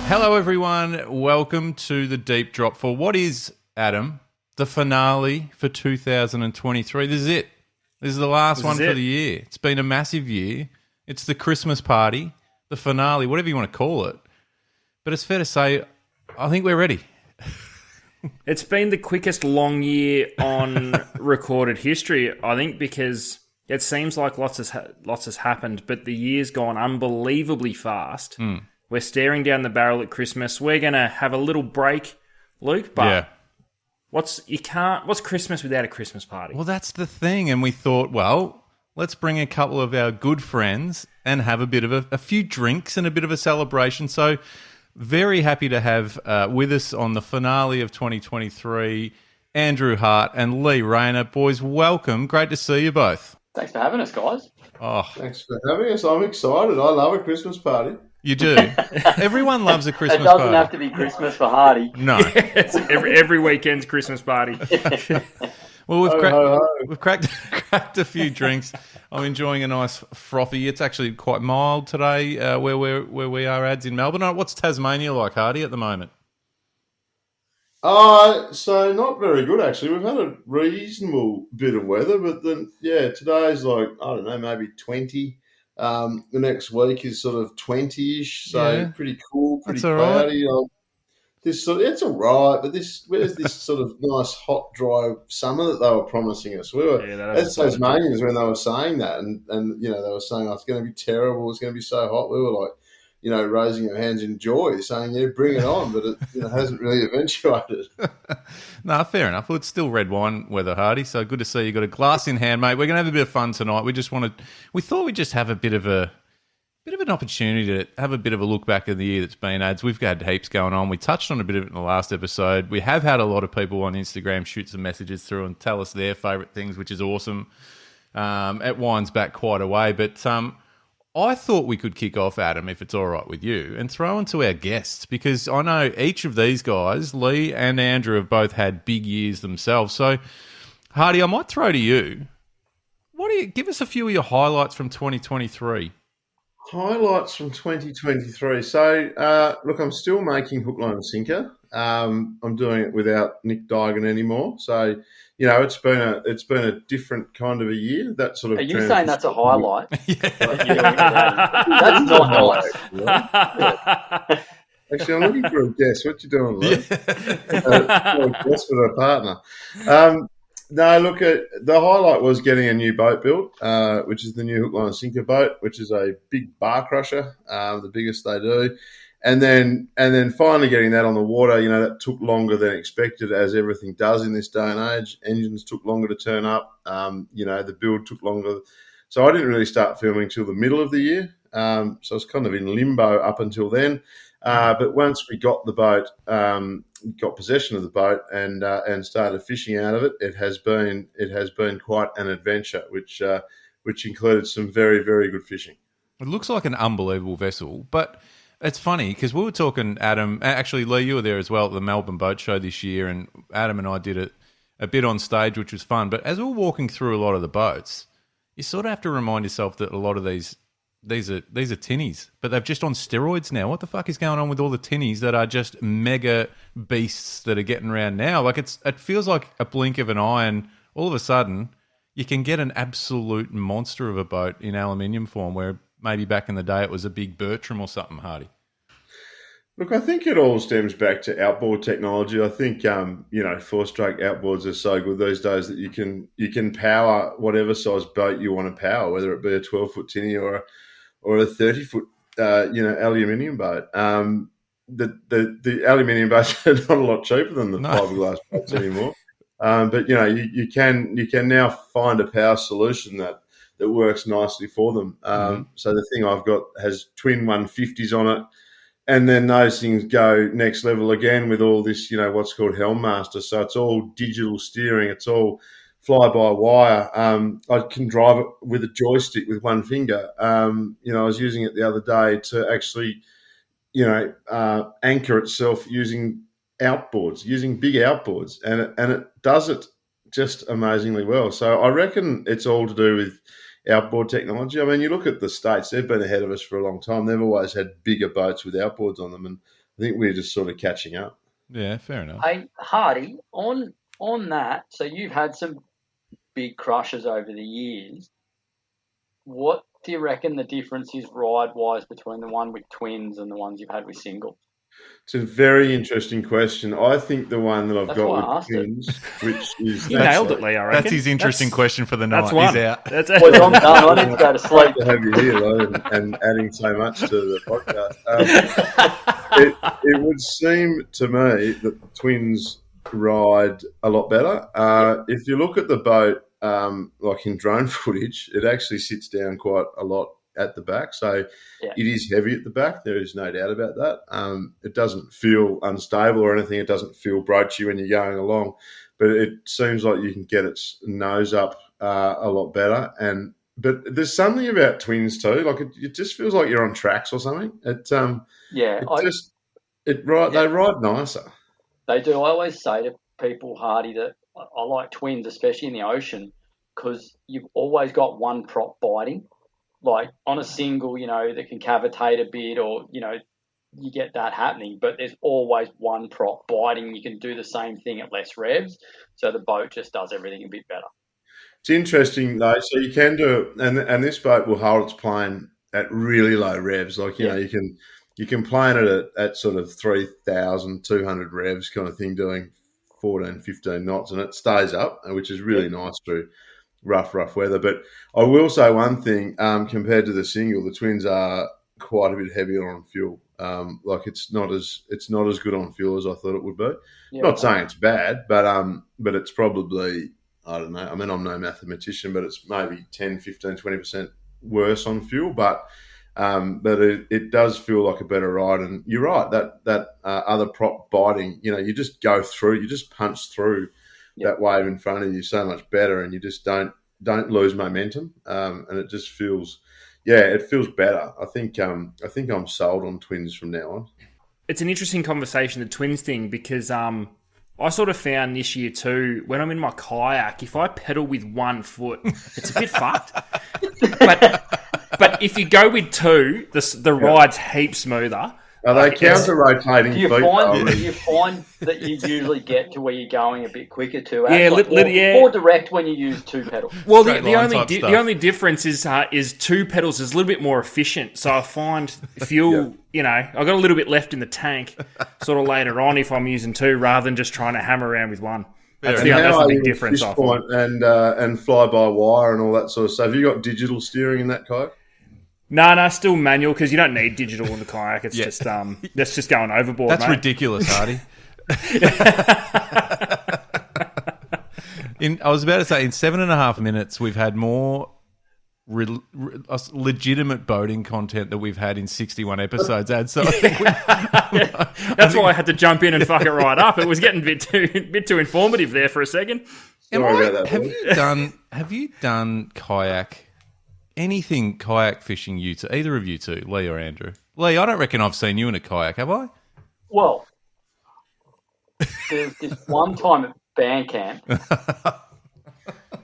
Hello, everyone. Welcome to the Deep Drop for what is, Adam, the finale for 2023. This is it. This is the last one for the year. It's been a massive year. It's the Christmas party, the finale, whatever you want to call it. But it's fair to say, I think we're ready. It's been the quickest long year on recorded history, I think, because it seems like lots has happened, but the year's gone unbelievably fast. We're staring down the barrel at Christmas. We're going to have a little break, Luke, but what's Christmas without a Christmas party? Well, that's the thing. And we thought, well, let's bring a couple of our good friends and have a bit of a few drinks and a bit of a celebration. So very happy to have with us on the finale of 2023, Andrew Hart and Rayner. Boys, welcome. Great to see you both. Thanks for having us, guys. Oh, thanks for having us. I'm excited. I love a Christmas party. You do. Everyone loves a Christmas party. It doesn't have to be Christmas for Hardy. No. It's every weekend's Christmas party. Well, we've cracked a few drinks. I'm enjoying a nice frothy. It's actually quite mild today where we are, Ads, in Melbourne. What's Tasmania like, Hardy, at the moment? So not very good, actually. We've had a reasonable bit of weather, but then, today's like, I don't know, maybe 20. The next week is sort of 20-ish, so pretty cool, pretty cloudy. Right. It's all right, but where's this sort of nice, hot, dry summer that they were promising us? We were as Tasmanians when they were saying that, and they were saying, it's going to be terrible, it's going to be so hot. We were like, raising our hands in joy, saying, bring it on, but it hasn't really eventuated. No, fair enough. Well, it's still red wine weather, Hardy, so good to see you got a glass in hand, mate. We're going to have a bit of fun tonight. We thought we'd just have a bit of an opportunity to have a bit of a look back at the year that's been, Ads. We've had heaps going on. We touched on a bit of it in the last episode. We have had a lot of people on Instagram shoot some messages through and tell us their favourite things, which is awesome. It winds back quite a way, but I thought we could kick off, Adam, if it's all right with you, and throw into our guests, because I know each of these guys, Lee and Andrew, have both had big years themselves. So, Hardy, I might throw to you. Give us a few of your highlights from 2023. Highlights from 2023. So, look, I'm still making Hook, Line and Sinker. I'm doing it without Nick Dygan anymore. So, it's been a different kind of a year. That sort of. Are you saying that's a highlight? That's not nice. Actually, I'm looking for a guess. What you doing, Luke? A guess for a partner. No, look, the highlight was getting a new boat built, which is the new Hook, Line and Sinker boat, which is a big bar crusher, the biggest they do. And then finally getting that on the water, that took longer than expected, as everything does in this day and age. Engines took longer to turn up. The build took longer. So I didn't really start filming till the middle of the year. So I was kind of in limbo up until then. But once we got the boat, got possession of the boat and started fishing out of it, it has been quite an adventure, which included some very, very good fishing. It looks like an unbelievable vessel, but it's funny because we were talking, Adam, actually, Lee, you were there as well at the Melbourne Boat Show this year, and Adam and I did it a bit on stage, which was fun. But as we were walking through a lot of the boats, you sort of have to remind yourself that a lot of these are tinnies, but they've just on steroids now. What the fuck is going on with all the tinnies that are just mega beasts that are getting around now? Like it feels like a blink of an eye, and all of a sudden you can get an absolute monster of a boat in aluminium form, where maybe back in the day it was a big Bertram or something, Hardy. Look, I think it all stems back to outboard technology. I think, four-stroke outboards are so good these days that you can power whatever size boat you want to power, whether it be a 12-foot tinny or a 30-foot, aluminium boat. The aluminium boats are not a lot cheaper than the fiberglass boats anymore. But you can now find a power solution that works nicely for them. So the thing I've got has twin 150s on it, and then those things go next level again with all this, what's called Helmmaster. So it's all digital steering. It's all fly-by-wire. I can drive it with a joystick with one finger. I was using it the other day to actually, anchor itself using outboards, using big outboards, and it does it just amazingly well. So I reckon it's all to do with outboard technology. I mean, you look at the States, they've been ahead of us for a long time. They've always had bigger boats with outboards on them. And I think we're just sort of catching up. Yeah, fair enough. Hey, Hardy, on that, so you've had some big crushes over the years. What do you reckon the difference is ride-wise between the one with twins and the ones you've had with singles? It's a very interesting question. I think the one that I've That's why I got with asked it. twins, which is You nailed it, Lee, I reckon. That's his interesting question for the night. That's one. He's out. That's Boys, I'm done. I need to go to sleep. Great to have you here, though, and adding so much to the podcast. It would seem to me that the twins ride a lot better. If you look at the boat, like in drone footage, it actually sits down quite a lot at the back. So Yeah. it is heavy at the back. There is no doubt about that. It doesn't feel unstable or anything. It doesn't feel broachy when you're going along. But it seems like you can get its nose up a lot better. But there's something about twins too. Like it just feels like you're on tracks or something. Yeah, They ride nicer. they do. I always say to people, Hardy, that I like twins, especially in the ocean, because you've always got one prop biting. Like on a single, that can cavitate a bit, or you get that happening. But there's always one prop biting. You can do the same thing at less revs, so the boat just does everything a bit better. It's interesting though. So you can do it, and this boat will hold its plane at really low revs. Like you can plane it at sort of 3,200 revs kind of thing, doing 14, 15 knots, and it stays up, which is really nice through rough weather. But I will say one thing, compared to the single, the twins are quite a bit heavier on fuel. Like it's not as good on fuel as I thought it would be. Yeah, Not saying it's bad, but it's probably, I don't know. I mean, I'm no mathematician, but it's maybe 10, 15, 20% worse on fuel. But it does feel like a better ride. And you're right, that other prop biting, you just go through, you just punch through that wave in front of you so much better, and you just don't lose momentum. And it just feels, it feels better. I think I'm sold on twins from now on. It's an interesting conversation, the twins thing, because I sort of found this year too, when I'm in my kayak, if I pedal with one foot, it's a bit fucked. But if you go with two, the ride's heaps smoother. Are they counter-rotating Do you feet? find that you usually get to where you're going a bit quicker too? Yeah, more direct when you use two pedals. Well, Straight the line only type stuff. the only difference is two pedals is a little bit more efficient. So I find fuel, I got a little bit left in the tank sort of later on if I'm using two rather than just trying to hammer around with one. That's the big difference. I find. And fly-by-wire and all that sort of stuff. Have you got digital steering in that kayak? No, still manual because you don't need digital in the kayak. It's just that's just going overboard. That's mate. ridiculous, Hardy. I was about to say, in 7.5 minutes, we've had more legitimate boating content that we've had in 61 episodes. So I think that's why I had to jump in and fuck it right up. It was getting a bit too informative there for a second. Sorry about that. Have you done kayak? Anything kayak fishing, either of you two, Lee or Andrew? Lee, I don't reckon I've seen you in a kayak, have I? Well, there's this one time at band camp.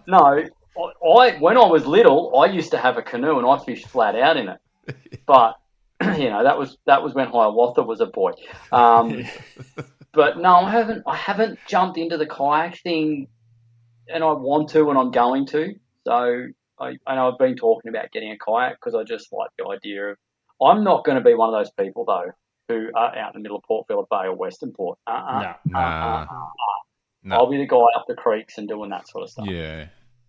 No, when I was little, I used to have a canoe and I fished flat out in it. But that was when Hiawatha was a boy. But no, I haven't jumped into the kayak thing, and I want to, and I'm going to. So. I know I've been talking about getting a kayak because I just like the idea of. I'm not going to be one of those people though who are out in the middle of Port Phillip Bay or Western Port. No. I'll be the guy up the creeks and doing that sort of stuff. Yeah.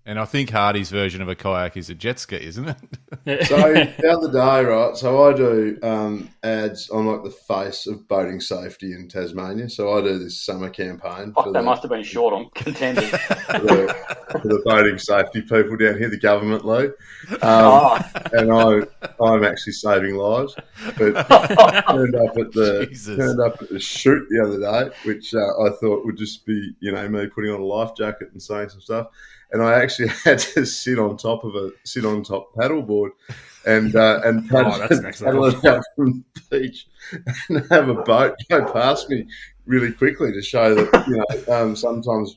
And I think Hardy's version of a kayak is a jet ski, isn't it? So the other day, right? So I do ads on like the face of boating safety in Tasmania. So I do this summer campaign. They must have been short on contenders. for the boating safety people down here, the government, Lou. And I'm actually saving lives. But turned up at the shoot the other day, which I thought would just be me putting on a life jacket and saying some stuff. And I actually had to sit on top paddleboard and paddle it out from the beach and have a boat go past me really quickly to show that sometimes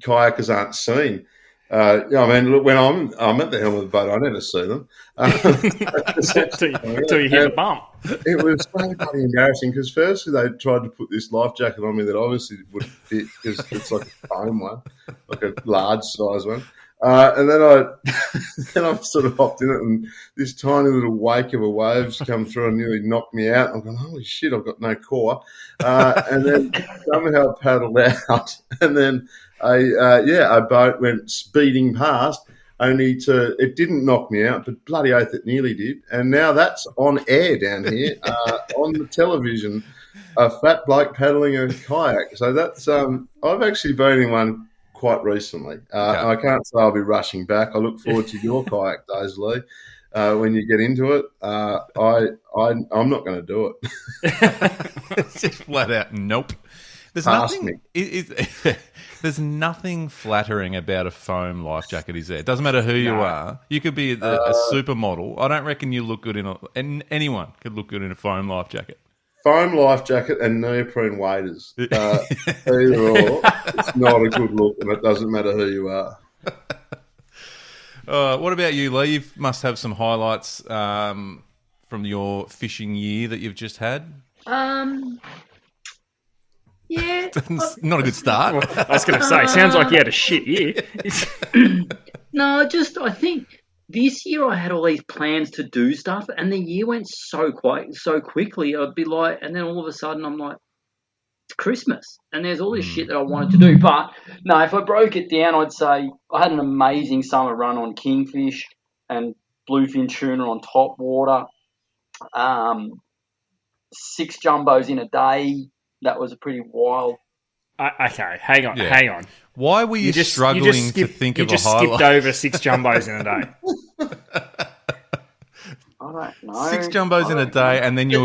kayakers aren't seen. Yeah, I mean, look, when I'm at the helm of the boat, I never see them. Till you hit the bump. It was so bloody embarrassing because firstly they tried to put this life jacket on me that obviously wouldn't fit because it's like a foam one, like a large size one. And then then I sort of hopped in it, and this tiny little wake of a waves come through and nearly knocked me out. I'm going, holy shit, I've got no core. And then somehow I paddled out, and then a boat went speeding past. It didn't knock me out, but bloody oath it nearly did. And now that's on air down here on the television, a fat bloke paddling a kayak. So that's I've actually been in one quite recently. I can't say I'll be rushing back. I look forward to your kayak days, Lee. When you get into it, I'm not going to do it. It's just flat out nope. There's Past nothing. There's nothing flattering about a foam life jacket, is there? It doesn't matter who you are. You could be a supermodel. I don't reckon you look good and anyone could look good in a foam life jacket. Foam life jacket and neoprene waders. Either or, it's not a good look, and it doesn't matter who you are. What about you, Lee? You must have some highlights from your fishing year that you've just had. Yeah. Not a good start. Well, I was going to say, sounds like you had a shit year. No, I think this year I had all these plans to do stuff, and the year went so quickly. I'd be like, and then all of a sudden I'm like, it's Christmas, and there's all this shit that I wanted to do. But no, if I broke it down, I'd say I had an amazing summer run on kingfish and bluefin tuna on top water. 6 jumbos in a day. That was a pretty wild. Okay, hang on. Why were you struggling to think of a highlight? You just skipped over 6 jumbos in a day. I don't know. 6 jumbos in a day, and then you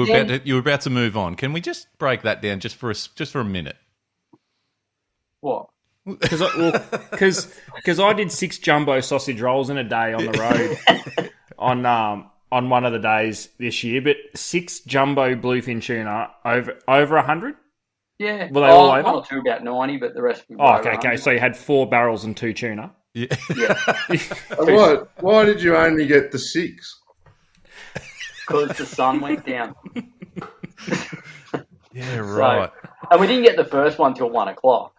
were about to move on. Can we just break that down just for a minute? What? Because I did 6 jumbo sausage rolls in a day on the road on one of the days this year, but 6 jumbo bluefin tuna over 100. Yeah. Were they all over? One or two about 90, but the rest. Okay. So you had 4 barrels and 2 tuna. Yeah. Why did you only get the 6? Because the sun went down. Yeah, right. And we didn't get the first one till 1 o'clock,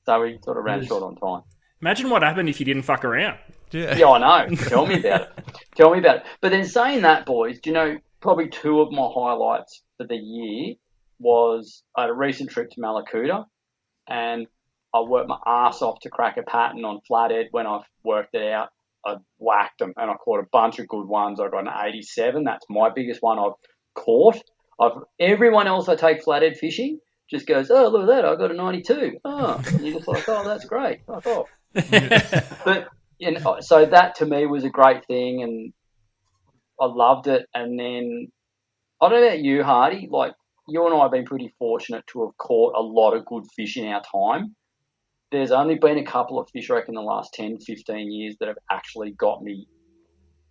so we sort of ran short on time. Imagine what happened if you didn't fuck around. Yeah, I know. Tell me about it. But then saying that, boys, do you know, probably 2 of my highlights for the year was I had a recent trip to Malakuta, and I worked my ass off to crack a pattern on flathead. When I worked it out, I whacked them, and I caught a bunch of good ones. I got an 87. That's my biggest one I've caught. Everyone else I take flathead fishing just goes, oh, look at that, I got a 92. Oh, and you're just like, oh, that's great. Fuck off. But so that to me was a great thing, and I loved it. And then I don't know about you, Hardy. Like, you and I have been pretty fortunate to have caught a lot of good fish in our time. There's only been a couple of fish, I reckon, in the last 10, 15 years that have actually got me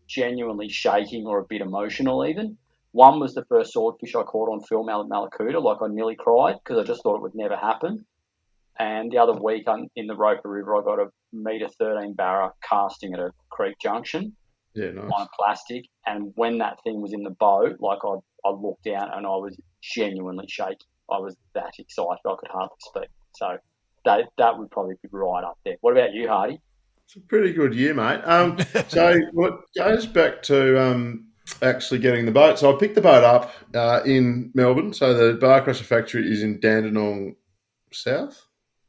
genuinely shaking or a bit emotional even. One was the first swordfish I caught on film out at Malakuta. Like, I nearly cried because I just thought it would never happen. And the other week in the Roper River, I got a 1.13 barra casting at a creek junction. Yeah, nice. On plastic. And when that thing was in the boat, like, I looked down and I was genuinely shaky. I was that excited. I could hardly speak. So that would probably be right up there. What about you, Hardy? It's a pretty good year, mate. So what goes back to actually getting the boat. So I picked the boat up in Melbourne. So the Bar Crusher factory is in Dandenong South.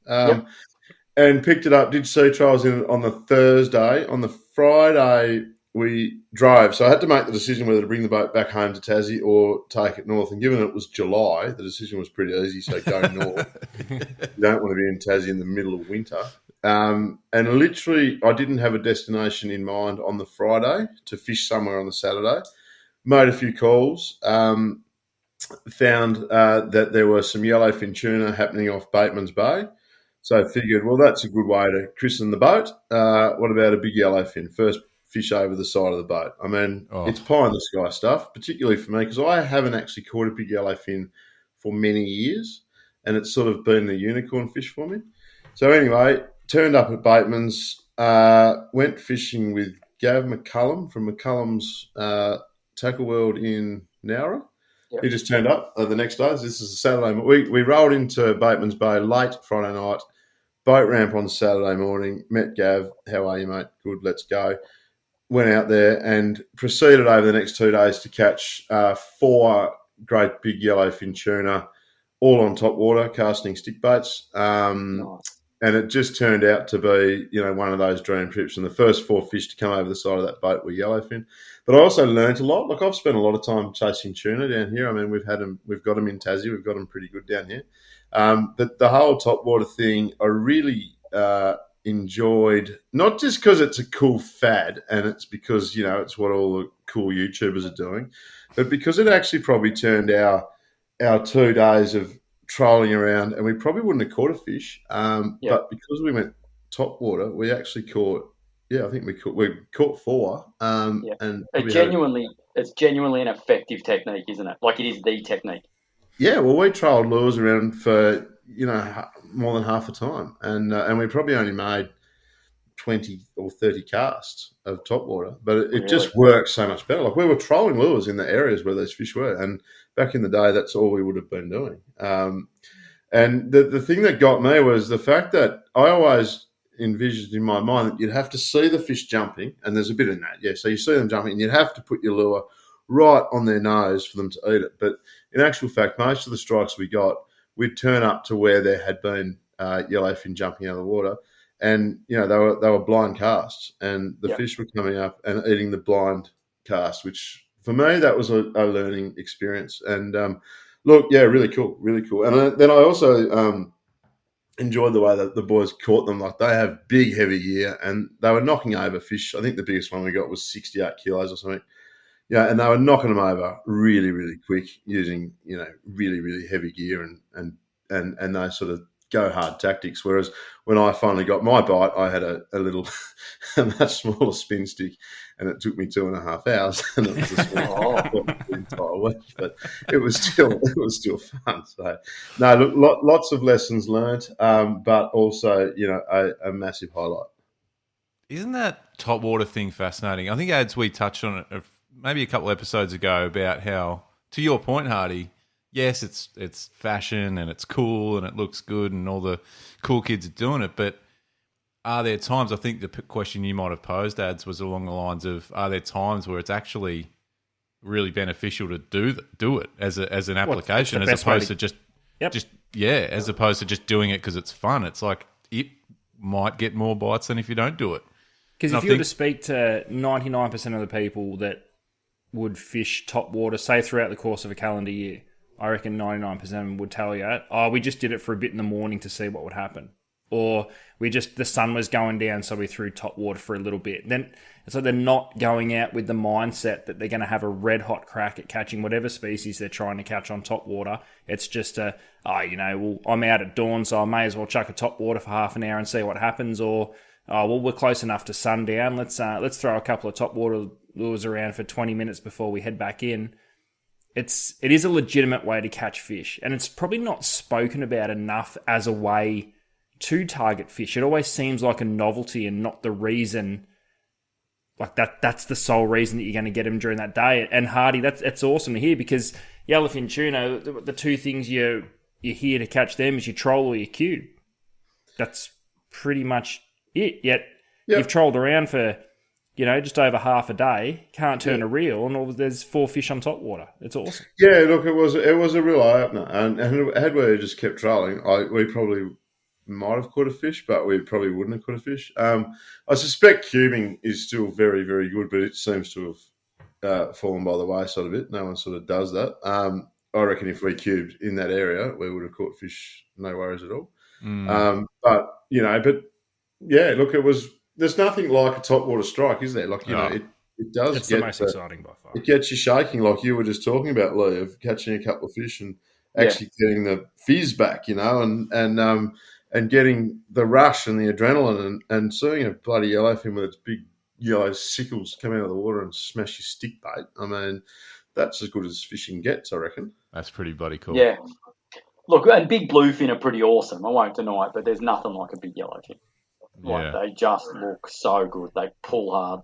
Yep. And picked it up, did sea trials in it on the Thursday. On the Friday, we drove. So I had to make the decision whether to bring the boat back home to Tassie or take it north. And given it was July, the decision was pretty easy, so go north. You don't want to be in Tassie in the middle of winter. And literally, I didn't have a destination in mind on the Friday to fish somewhere on the Saturday. Made a few calls. Found that there were some yellowfin tuna happening off Bateman's Bay. So I figured, well, that's a good way to christen the boat. What about a big yellowfin? First fish over the side of the boat. I mean, It's pie in the sky stuff, particularly for me, because I haven't actually caught a big yellowfin for many years, and it's sort of been the unicorn fish for me. So anyway, turned up at Bateman's, went fishing with Gav McCullum from McCullum's Tackle World in Nowra. Yep. He just turned up the next day. This is a Saturday. We rolled into Bateman's Bay late Friday night, boat ramp on Saturday morning, met Gav. How are you, mate? Good, let's go. Went out there and proceeded over the next 2 days to catch 4 great big yellowfin tuna, all on top water, casting stick baits. Nice. And it just turned out to be, one of those dream trips. And the first 4 fish to come over the side of that boat were yellowfin. But I also learnt a lot. Like, I've spent a lot of time chasing tuna down here. I mean, we've got them in Tassie. We've got them pretty good down here. But the whole top water thing, I really enjoyed, not just because it's a cool fad and it's because, it's what all the cool YouTubers are doing, but because it actually probably turned our 2 days of trolling around, and we probably wouldn't have caught a fish. But because we went top water, we actually caught. I think we caught 4. And it's genuinely an effective technique, isn't it? Like, it is the technique. Yeah, well, we trolled lures around for more than half the time, and we probably only made 20 or 30 casts of top water, but it just works so much better. Like, we were trolling lures in the areas where those fish were, and back in the day, that's all we would have been doing. And the thing that got me was the fact that I always envisioned in my mind that you'd have to see the fish jumping, and there's a bit in that, yeah. So you see them jumping, and you'd have to put your lure right on their nose for them to eat it. But in actual fact, most of the strikes we got, we'd turn up to where there had been yellowfin jumping out of the water, and they were blind casts, and the fish were coming up and eating the blind cast, which for me that was a learning experience. And really cool, really cool. And then I also enjoyed the way that the boys caught them. Like, they have big, heavy gear, and they were knocking over fish. I think the biggest one we got was 68 kilos or something. Yeah, and they were knocking them over really, really quick using, really, really heavy gear and those sort of go hard tactics. Whereas when I finally got my bite, I had a little, a much smaller spin stick, and it took me 2.5 hours, and it was a small the entire week. But it was still fun. So no, look, lots of lessons learned, but also a massive highlight. Isn't that top water thing fascinating? I think, Ads, we touched on it maybe a couple episodes ago about how, to your point, Hardy, yes, it's fashion and it's cool and it looks good and all the cool kids are doing it, but are there times, I think the question you might have posed, Ads, was along the lines of, are there times where it's actually really beneficial to do it as an application, as opposed to just doing it because it's fun? It's like, it might get more bites than if you don't do it. Because if you were to speak to 99% of the people that would fish top water, say throughout the course of a calendar year, I reckon 99% of them would tell you, we just did it for a bit in the morning to see what would happen. Or the sun was going down, so we threw top water for a little bit. Then it's like they're not going out with the mindset that they're going to have a red hot crack at catching whatever species they're trying to catch on top water. It's just I'm out at dawn, so I may as well chuck a top water for half an hour and see what happens. Or, we're close enough to sundown. Let's throw a couple of top water lures around for 20 minutes before we head back in. It is a legitimate way to catch fish, and it's probably not spoken about enough as a way to target fish. It always seems like a novelty and not the reason, like that's the sole reason that you're going to get them during that day. And Hardy, that's awesome to hear, because yellowfin tuna, the two things you're here to catch them is you troll or you cube. That's pretty much it. Yet you've trolled around for just over half a day, can't turn a reel, and there's 4 fish on top water. It's awesome. Yeah, look, it was a real eye opener, and had we just kept trolling, we probably might have caught a fish, but we probably wouldn't have caught a fish. I suspect cubing is still very, very good, but it seems to have fallen by the wayside a bit. No one sort of does that. I reckon if we cubed in that area, we would have caught fish, no worries at all. But look, it was. There's nothing like a top water strike, is there? Like, it does. It's the most exciting by far. It gets you shaking, like you were just talking about, Lee, of catching a couple of fish and actually getting the fizz back, and getting the rush and the adrenaline, and seeing a bloody yellowfin with its big yellow sickles come out of the water and smash your stick bait. I mean, that's as good as fishing gets, I reckon. That's pretty bloody cool. Yeah. Look, and big bluefin are pretty awesome. I won't deny it, but there's nothing like a big yellowfin. Like, Yeah. they just look so good. They pull hard.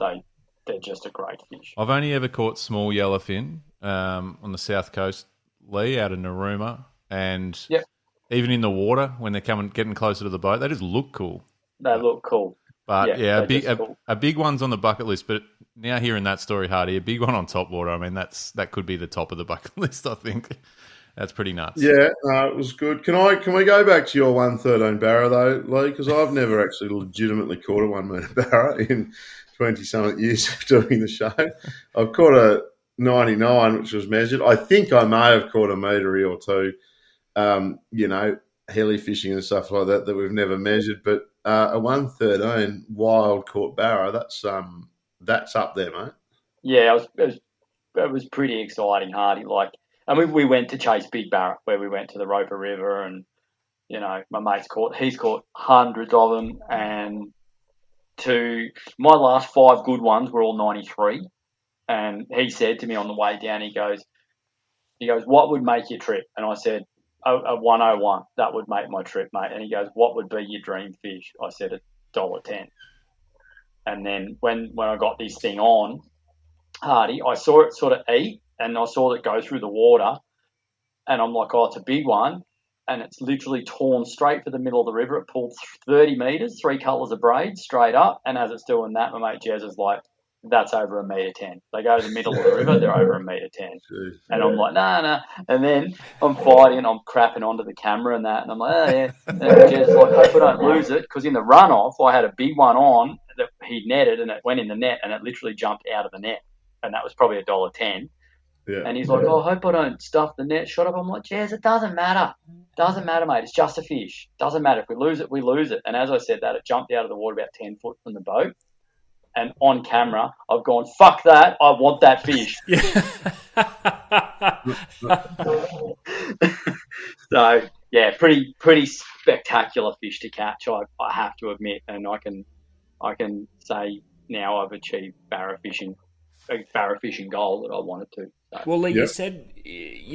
They're just a great fish. I've only ever caught small yellowfin on the south coast, Lee, out of Narooma, and Yep, even in the water when they're getting closer to the boat, they just look cool. they look cool. But Yeah, a they're just cool. a big one's on the bucket list. But now hearing that story, Hardy, a big one on top water. I mean, that could be the top of the bucket list. I think that's pretty nuts. Yeah, it was good. Can we go back to your 113 barra though, Lee? Because I've never actually legitimately caught a 1 metre barra in 20-something years of doing the show. I've caught a 99, which was measured. I think I may have caught a metre or two, heli fishing and stuff like that we've never measured. But a 113 wild caught barra, that's up there, mate. Yeah, it was pretty exciting, Hardy. Like, and we went to chase big barra, where we went to the Roper River, and my mate's he's caught hundreds of them, and my last 5 good ones were all 93. And he said to me on the way down, he goes, what would make your trip? And I said, a 101. That would make my trip, mate. And he goes, what would be your dream fish? I said, $1.10. And then when I got this thing on, Hardy, I saw it sort of eat, and I saw it go through the water, and I'm like, oh, it's a big one, and it's literally torn straight for the middle of the river. It pulled 30 metres, 3 colours of braid straight up, and as it's doing that, my mate Jez is like, that's over 1.10 metre. They go to the middle of the river, they're over 1.10 metre. And I'm like, nah. And then I'm fighting, and I'm crapping onto the camera and that, and I'm like, oh, yeah. And Jez is like, hope I don't lose it, because in the runoff, I had a big one on that he netted, and it went in the net, and it literally jumped out of the net. And that was probably $1.10. Yeah. And he's like, oh, I hope I don't stuff the net shot up. I'm like, Jez, it doesn't matter. Doesn't matter, mate. It's just a fish. Doesn't matter. If we lose it, we lose it. And as I said that, it jumped out of the water about 10 foot from the boat. And on camera, I've gone, fuck that. I want that fish. So, yeah, pretty spectacular fish to catch, I have to admit. And I can say now I've achieved a barra fishing goal that I wanted to. So. Well, Lee, you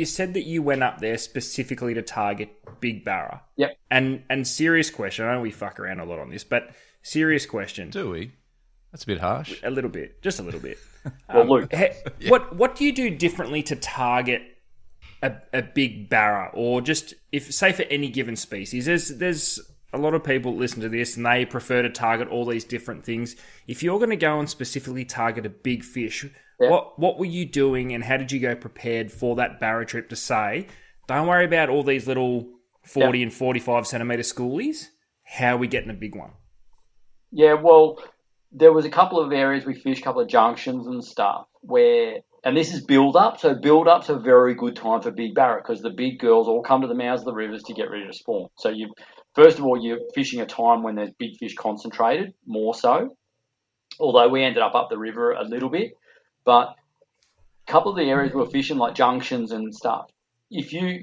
said that you went up there specifically to target big barra. Yep. And serious question. I know we fuck around a lot on this, but serious question. Do we? That's a bit harsh. A little bit, just a little bit. Well, Luke, what do you do differently to target a big barra, or just say for any given species? There's a lot of people listen to this and they prefer to target all these different things. If you're going to go and specifically target a big fish, what were you doing, and how did you go prepared for that barra trip to say, don't worry about all these little 40 and 45 centimetre schoolies, how are we getting a big one? Yeah, well, there was a couple of areas we fished, a couple of junctions and stuff where, and this is build-up, so build-up's a very good time for big barra because the big girls all come to the mouths of the rivers to get ready to spawn. So first of all, you're fishing a time when there's big fish concentrated, more so, although we ended up the river a little bit. But a couple of the areas we were fishing, like junctions and stuff,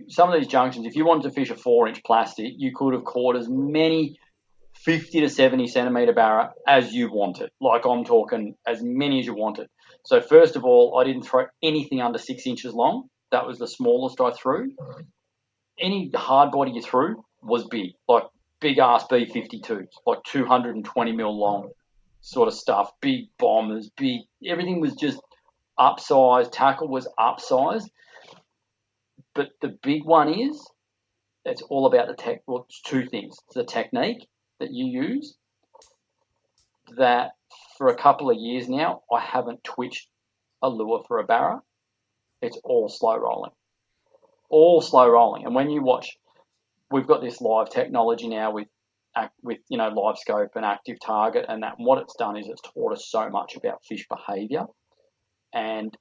some of these junctions, if you wanted to fish a 4-inch plastic, you could have caught as many 50 to 70 centimetre barra as you wanted. Like, I'm talking as many as you wanted. So first of all, I didn't throw anything under 6 inches long. That was the smallest I threw. Any hard body you threw was big, like big ass B-52s, like 220 mil long sort of stuff, big bombers, everything was just upsized. Tackle was upsized. But the big one is, it's all about it's 2 things. It's the technique that you use, that for a couple of years now, I haven't twitched a lure for a barra. It's all slow rolling. And when you watch, we've got this live technology now with live scope and active target, and what it's done is it's taught us so much about fish behaviour. And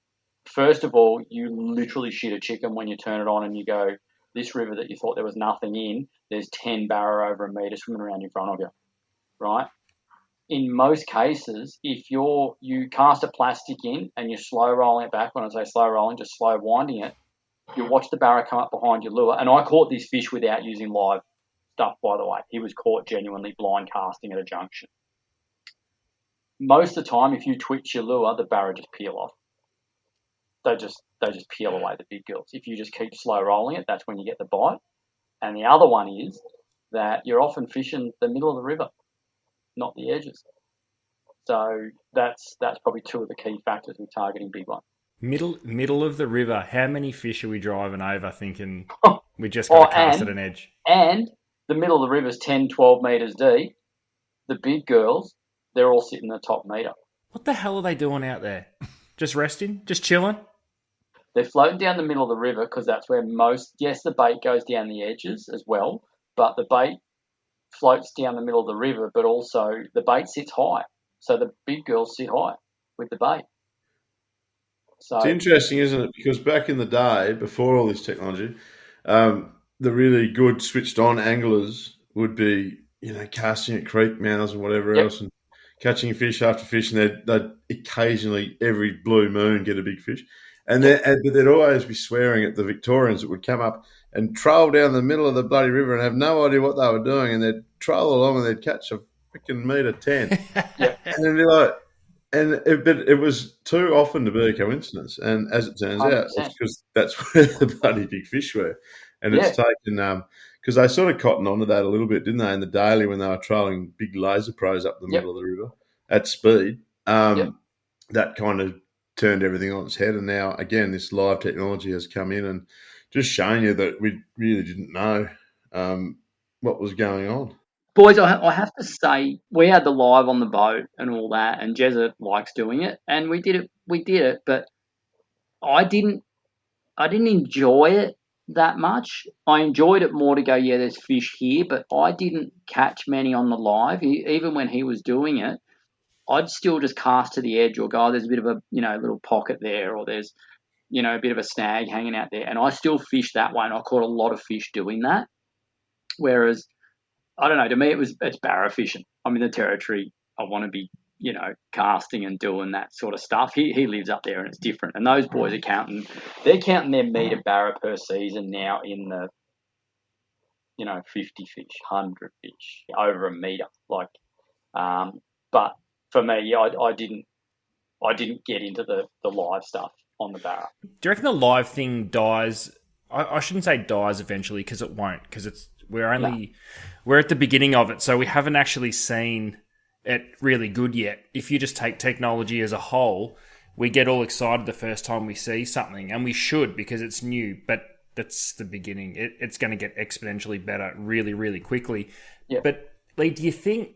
first of all, you literally shit a chicken when you turn it on and you go, this river that you thought there was nothing in, there's 10 barra over 1 metre swimming around in front of you, right? In most cases, if you cast a plastic in and you're slow rolling it back, when I say slow rolling, just slow winding it, you watch the barra come up behind your lure. And I caught this fish without using live stuff, by the way. He was caught genuinely blind casting at a junction. Most of the time, if you twitch your lure, the barra just peel off. They just peel away, the big girls. If you just keep slow rolling it, that's when you get the bite. And the other one is that you're often fishing the middle of the river. not the edges. So that's probably two of the key factors with targeting big one. Middle of the river. How many fish are we driving over thinking we just got to cast at an edge? And the middle of the river's 10, 12 metres deep. The big girls, they're all sitting in the top metre. What the hell are they doing out there? Just resting? Just chilling? They're floating down the middle of the river because that's where the bait goes down the edges as well, but the bait floats down the middle of the river, but also the bait sits high. So the big girls sit high with the bait. So it's interesting, isn't it? Because back in the day, before all this technology, the really good switched-on anglers would be, casting at creek mouths and whatever else, and catching fish after fish, and they'd occasionally, every blue moon, get a big fish. But they'd always be swearing at the Victorians that would come up and troll down the middle of the bloody river and have no idea what they were doing, and they'd troll along and they'd catch a freaking metre 10. And they'd be like, but it was too often to be a coincidence. And as it turns 100%. out, it's because that's where the bloody big fish were. And it's taken, because they sort of cottoned onto that a little bit, didn't they, in the daily when they were trolling big laser pros up the middle of the river at speed. That kind of turned everything on its head. And now, again, this live technology has come in and just shown you that we really didn't know what was going on. Boys, I have to say, we had the live on the boat and all that, and Jezza likes doing it, and we did it, but I didn't enjoy it that much. I enjoyed it more to go, there's fish here, but I didn't catch many on the live. Even when he was doing it, I'd still just cast to the edge or go, there's a bit of a, little pocket there, or there's, a bit of a snag hanging out there, and I still fished that way, and I caught a lot of fish doing that, whereas I don't know. To me, it's barra fishing. I'm in the territory. I want to be, casting and doing that sort of stuff. He lives up there, and it's different. And those boys are counting. They're counting their metre barra per season now in the, 50 fish, 100 fish, over a metre. But for me, I didn't get into the live stuff on the barra. Do you reckon the live thing dies? I shouldn't say dies eventually, because it won't, because we're at the beginning of it, so we haven't actually seen it really good yet. If you just take technology as a whole, we get all excited the first time we see something, and we should, because it's new, but that's the beginning. It's going to get exponentially better really, really quickly. Yep. But Lee, do you think,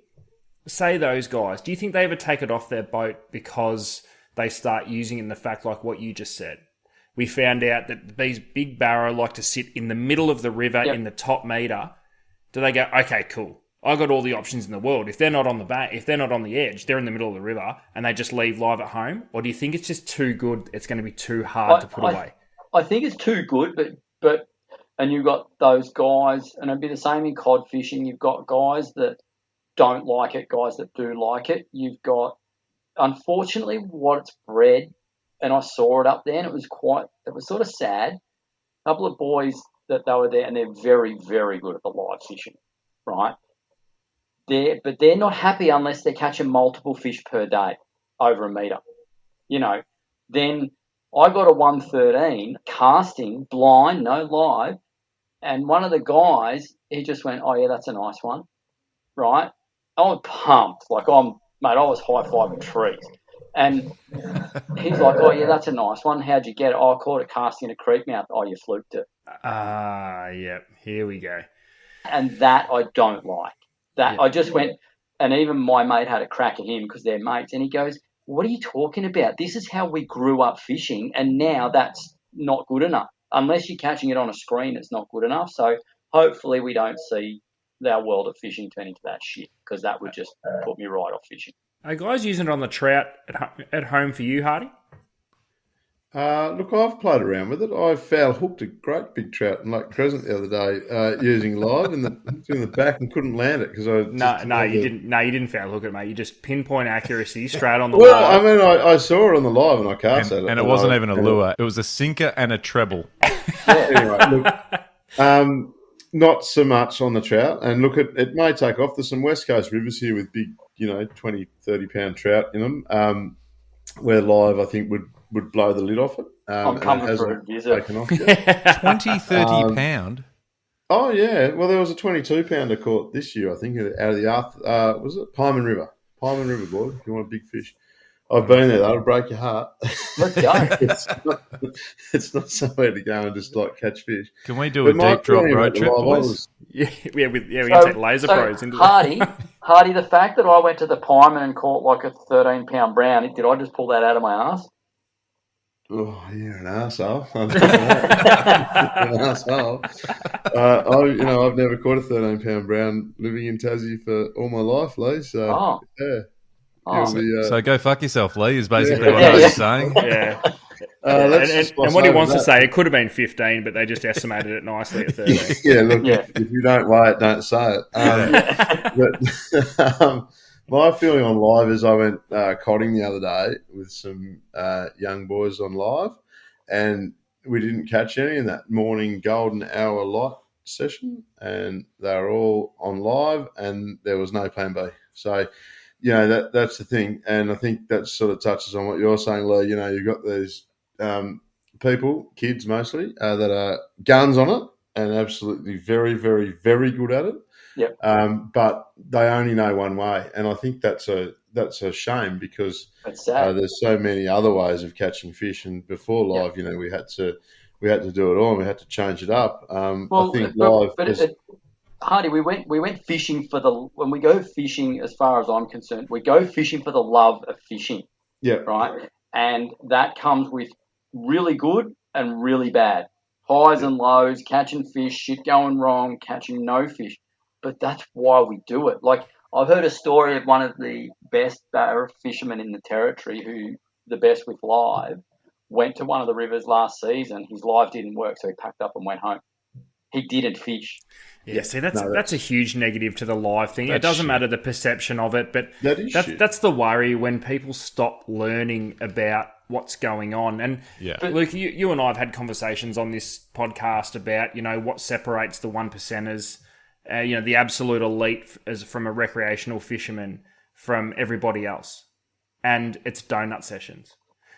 say those guys, do you think they ever take it off their boat because they start using it in the fact like what you just said? We found out that these big barra like to sit in the middle of the river in the top metre. Do they go, okay, cool, I got all the options in the world. If they're not on the edge, they're in the middle of the river, and they just leave live at home? Or do you think it's just too good, it's going to be too hard to put away? I think it's too good, but and you've got those guys, and it'd be the same in cod fishing. You've got guys that don't like it, guys that do like it. You've got, unfortunately, what it's bred, and I saw it up there, and it was sort of sad. A couple of boys that they were there, and they're very, very good at the live fishing, right? But they're not happy unless they're catching multiple fish per day over a metre. Then I got a 113 casting, blind, no live, and one of the guys, he just went, oh yeah, that's a nice one, right? I was pumped, I was high-fiving trees. And he's like, oh, yeah, that's a nice one. How'd you get it? Oh, I caught it casting in a creek mouth. Oh, you fluked it. Yep. Here we go. And that I don't like. I just went, and even my mate had a crack at him because they're mates. And he goes, what are you talking about? This is how we grew up fishing, and now that's not good enough. Unless you're catching it on a screen, it's not good enough. So hopefully we don't see our world of fishing turn into that shit, because that would just put me right off fishing. Are guys using it on the trout at home for you, Hardy? Look, I've played around with it. I foul hooked a great big trout in Lake Crescent the other day using live in the back and couldn't land it because you didn't foul hook it, mate. You just pinpoint accuracy straight on the well, live. I mean, I saw it on the live and I cast at it, and it wasn't even a lure. It was a sinker and a treble. Anyway, look, not so much on the trout. And look, it may take off. There's some West Coast rivers here with big, 20, 30-pound trout in them, where live, I think, would blow the lid off it. I'm coming for a visit. 20, 30 pound? Oh yeah, well there was a 22-pounder caught this year, I think, out of the was it Pyman River? Pyman River, boy. If you want a big fish, I've been there. That'll break your heart. Let's go. it's not somewhere to go and just like catch fish. Can we do But a my deep drop feeling road about the trip, live, I boys? was- we can take laser pros into it. Hardy, the fact that I went to the Pyman and caught like a 13-pound brown, did I just pull that out of my ass? Oh, you're an arsehole. You're an arsehole. I've never caught a 13-pound brown living in Tassie for all my life, Lee. So, yeah. So go fuck yourself, Lee, is basically what Yeah, I was yeah. saying. Yeah. And what he wants to say, it could have been 15, but they just estimated it nicely at 13. Yeah, look, if you don't weigh it, don't say it. But my feeling on live is I went coding the other day with some young boys on live, and we didn't catch any in that morning golden hour light session, and they were all on live, and there was no plan B. So, that's the thing, and I think that sort of touches on what you're saying, Lee. You've got these people, kids mostly, that are guns on it and absolutely very, very, very good at it. Yep. But they only know one way, and I think that's a shame because there's so many other ways of catching fish. And before live, we had to do it all, and we had to change it up. I think live. Hardy, we went fishing when we go fishing, as far as I'm concerned, we go fishing for the love of fishing. Yeah. Right, and that comes with really good and really bad, highs and lows, catching fish, shit going wrong, catching no fish. But that's why we do it. Like, I've heard a story of one of the best barra fishermen in the territory, who the best with live, went to one of the rivers last season. His live didn't work, so he packed up and went home. He didn't fish. Yeah, see, that's a huge negative to the live thing. It doesn't matter the perception of it, but that's the worry when people stop learning about what's going on. And Luke, you and I have had conversations on this podcast about, what separates the 1%ers, the absolute elite as from a recreational fisherman from everybody else. And it's donut sessions.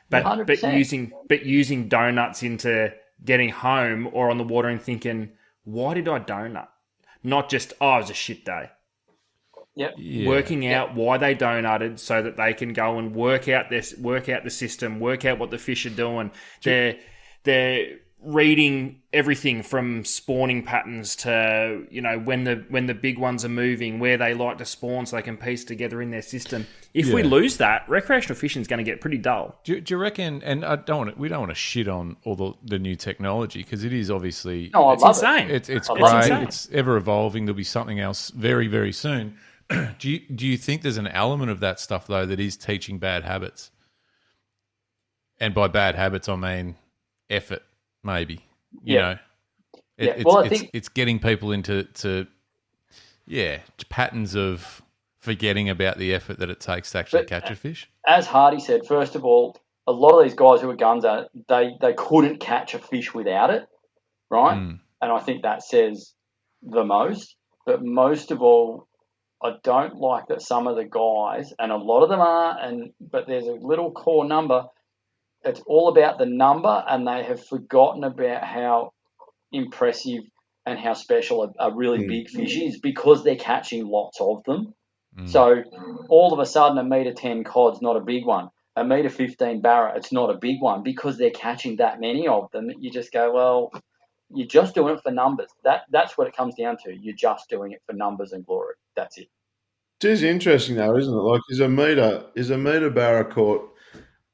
But using donuts into getting home or on the water and thinking, why did I donut? Not just, it was a shit day. Yep. Yeah. Working out why they donutted so that they can go and work out the system, work out what the fish are doing. They're reading everything from spawning patterns to, when the big ones are moving, where they like to spawn so they can piece together in their system. If we lose that, recreational fishing is going to get pretty dull. Do you reckon? And we don't want to shit on all the new technology, because it is obviously it's insane. It's great. Insane. It's ever evolving. There'll be something else very, very soon. Do you think there's an element of that stuff though that is teaching bad habits? And by bad habits, I mean effort. Maybe, it's getting people into patterns of forgetting about the effort that it takes to actually catch a fish. As Hardy said, first of all, a lot of these guys who are guns at it, they couldn't catch a fish without it, right? And I think that says the most. But most of all, I don't like that some of the guys, and a lot of them are, but there's a little core number. It's all about the number, and they have forgotten about how impressive and how special a really big fish is, because they're catching lots of them. So all of a sudden, a metre 10 cod's not a big one. A metre 15 barra, it's not a big one, because they're catching that many of them. You just go, well, you're just doing it for numbers. That's what it comes down to. You're just doing it for numbers and glory. That's it. It is interesting though, isn't it? Like, is a metre barra caught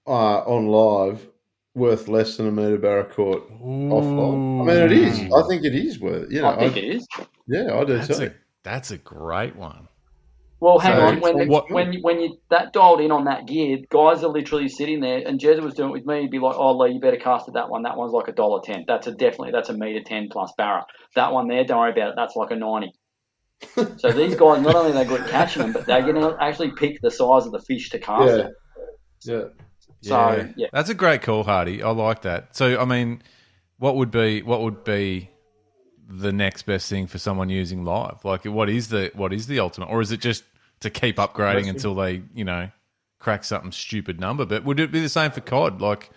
on live worth less than a metre barra caught off live? I mean, it is. I think it is worth. I think it is. Yeah, I do too. That's a great one. Well, hang on. When you that dialed in on that gear, guys are literally sitting there, and Jez was doing it with me. He'd be like, "Oh, Lee, you better cast at that one. That one's like $1.10. That's a metre 10 plus barra. That one there, don't worry about it. That's like a 90." So these guys, not only are they good at catching them, but they're going to actually pick the size of the fish to cast it. Yeah. So, that's a great call, Hardy. I like that. So, I mean, what would be the next best thing for someone using live? Like, what is the ultimate, or is it just to keep upgrading until they, crack something stupid number? But would it be the same for cod? Like,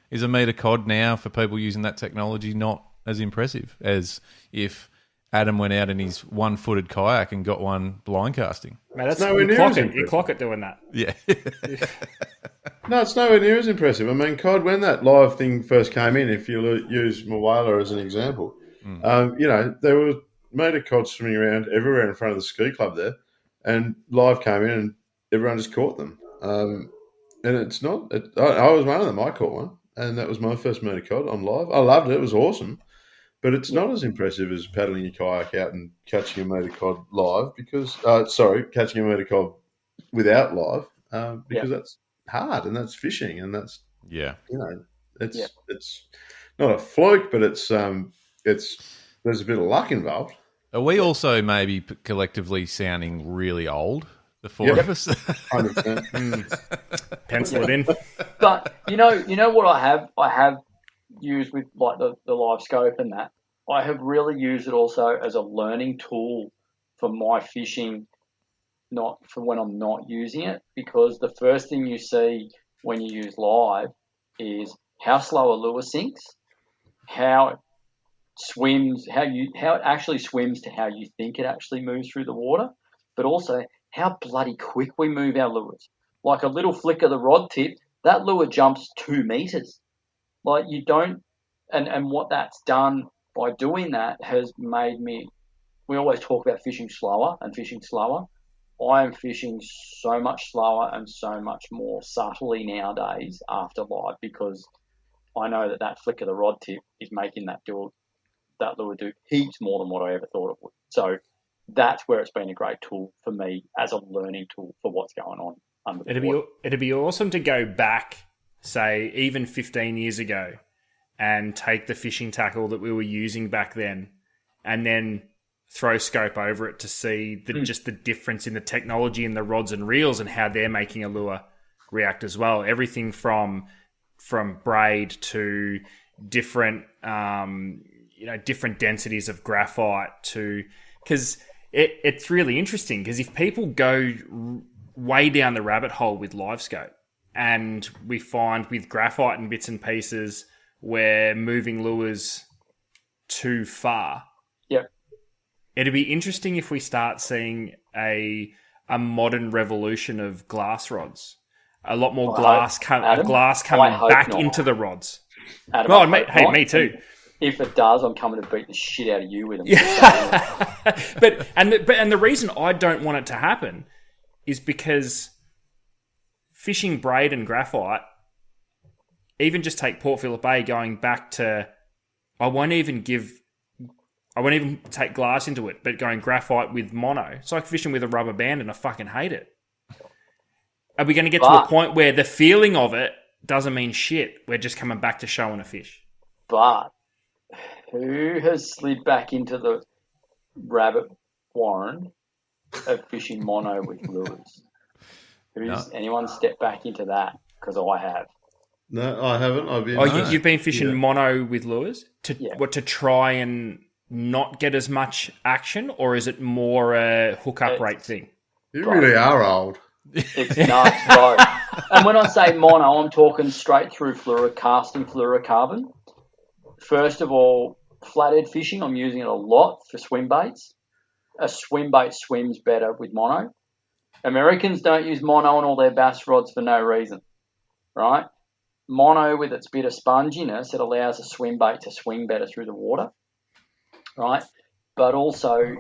is a metre cod now for people using that technology not as impressive as if Adam went out in his one-footed kayak and got one blind casting. Man, that's nowhere you near clock as it. You impressive. clock it doing that. Yeah. No, it's nowhere near as impressive. I mean, Cod, when that live thing first came in, if you use Moala as an example, there were mater cod swimming around everywhere in front of the ski club there, and live came in and everyone just caught them. And it's not. I was one of them. I caught one, and that was my first mater cod on live. I loved it. It was awesome. But it's not as impressive as paddling your kayak out and catching a mater cod live catching a mater cod without live because that's hard and that's fishing and that's it's not a fluke, but it's there's a bit of luck involved. Are we also maybe collectively sounding really old, the four of us? 100%. Pencil it in. But you know what I have used with like the live scope and that. I have really used it also as a learning tool for my fishing, not for when I'm not using it, because the first thing you see when you use live is how slow a lure sinks, how it swims, how it actually swims to how you think it actually moves through the water, but also how bloody quick we move our lures. Like a little flick of the rod tip, that lure jumps 2 meters. Like you don't, and what that's done by doing that has made me, we always talk about fishing slower and fishing slower. I am fishing so much slower and so much more subtly nowadays after live because I know that flick of the rod tip is making that lure do heaps more than what I ever thought it would. So that's where it's been a great tool for me as a learning tool for what's going on under the water. It'd be awesome to go back, say, even 15 years ago and take the fishing tackle that we were using back then and then throw scope over it to see just the difference in the technology in the rods and reels and how they're making a lure react as well. Everything from braid to different different densities of graphite because it's really interesting because if people go way down the rabbit hole with live scope and we find with graphite and bits and pieces we're moving lures too far. Yep. It'd be interesting if we start seeing a modern revolution of glass rods. A lot more glass coming back into the rods. Adam, me too. If it does, I'm coming to beat the shit out of you with them. Yeah. but the reason I don't want it to happen is because fishing braid and graphite, even just take Port Phillip Bay going back to, I won't even take glass into it, but going graphite with mono. It's like fishing with a rubber band and I fucking hate it. Are we going to get to a point where the feeling of it doesn't mean shit? We're just coming back to showing a fish. But who has slid back into the rabbit warren of fishing mono with lures? Anyone stepped back into that? Because I have. No, I haven't. You've been fishing mono with lures to try and not get as much action, or is it more a hookup rate thing? You really are old. It's nuts, bro. And when I say mono, I'm talking straight through casting fluorocarbon. First of all, flathead fishing, I'm using it a lot for swim baits. A swim bait swims better with mono. Americans don't use mono on all their bass rods for no reason, right? Mono, with its bit of sponginess, it allows a swim bait to swing better through the water, right? But also,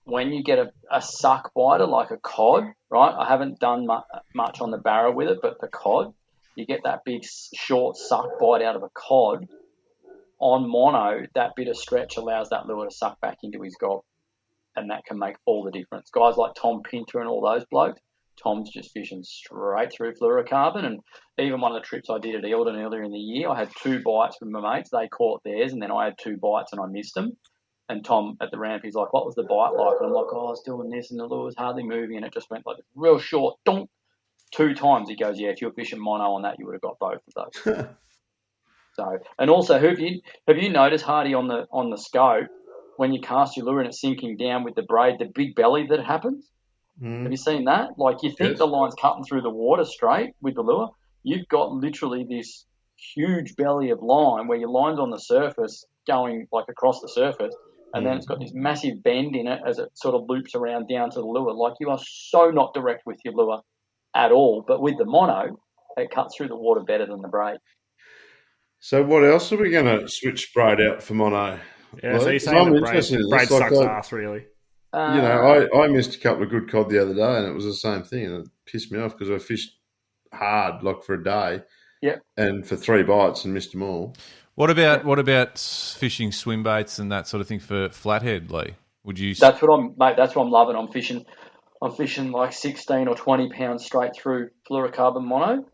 when you get a suck biter like a cod, right? I haven't done much on the barra with it, but the cod, you get that big short suck bite out of a cod. On mono, that bit of stretch allows that lure to suck back into his gob, and that can make all the difference. Guys like Tom Pinter and all those blokes, Tom's just fishing straight through fluorocarbon. And even one of the trips I did at Eildon earlier in the year, I had 2 bites with my mates. They caught theirs, and then I had 2 bites and I missed them. And Tom at the ramp, he's like, "What was the bite like?" And I'm like, "Oh, I was doing this, and the lure was hardly moving, and it just went like real short, donk, 2 times." He goes, "Yeah, if you were fishing mono on that, you would have got both of those." So, and also, have you noticed, Hardy, on the scope, when you cast your lure and it's sinking down with the braid, the big belly that happens? Have you seen that? Like, you think the line's cutting through the water straight with the lure. You've got literally this huge belly of line where your line's on the surface going like across the surface, and then it's got this massive bend in it as it sort of loops around down to the lure. Like, you are so not direct with your lure at all. But with the mono, it cuts through the water better than the braid. So what else are we going to switch braid out for mono? Yeah, so you're Because saying I'm that interested in braid this. sucks ass, really. I missed a couple of good cod the other day, and it was the same thing, and it pissed me off because I fished hard, like for a day, and for 3 bites and missed them all. What about fishing swim baits and that sort of thing for flathead, Lee? Would you? That's what I'm loving. I'm fishing like 16 or 20 pounds straight through fluorocarbon mono,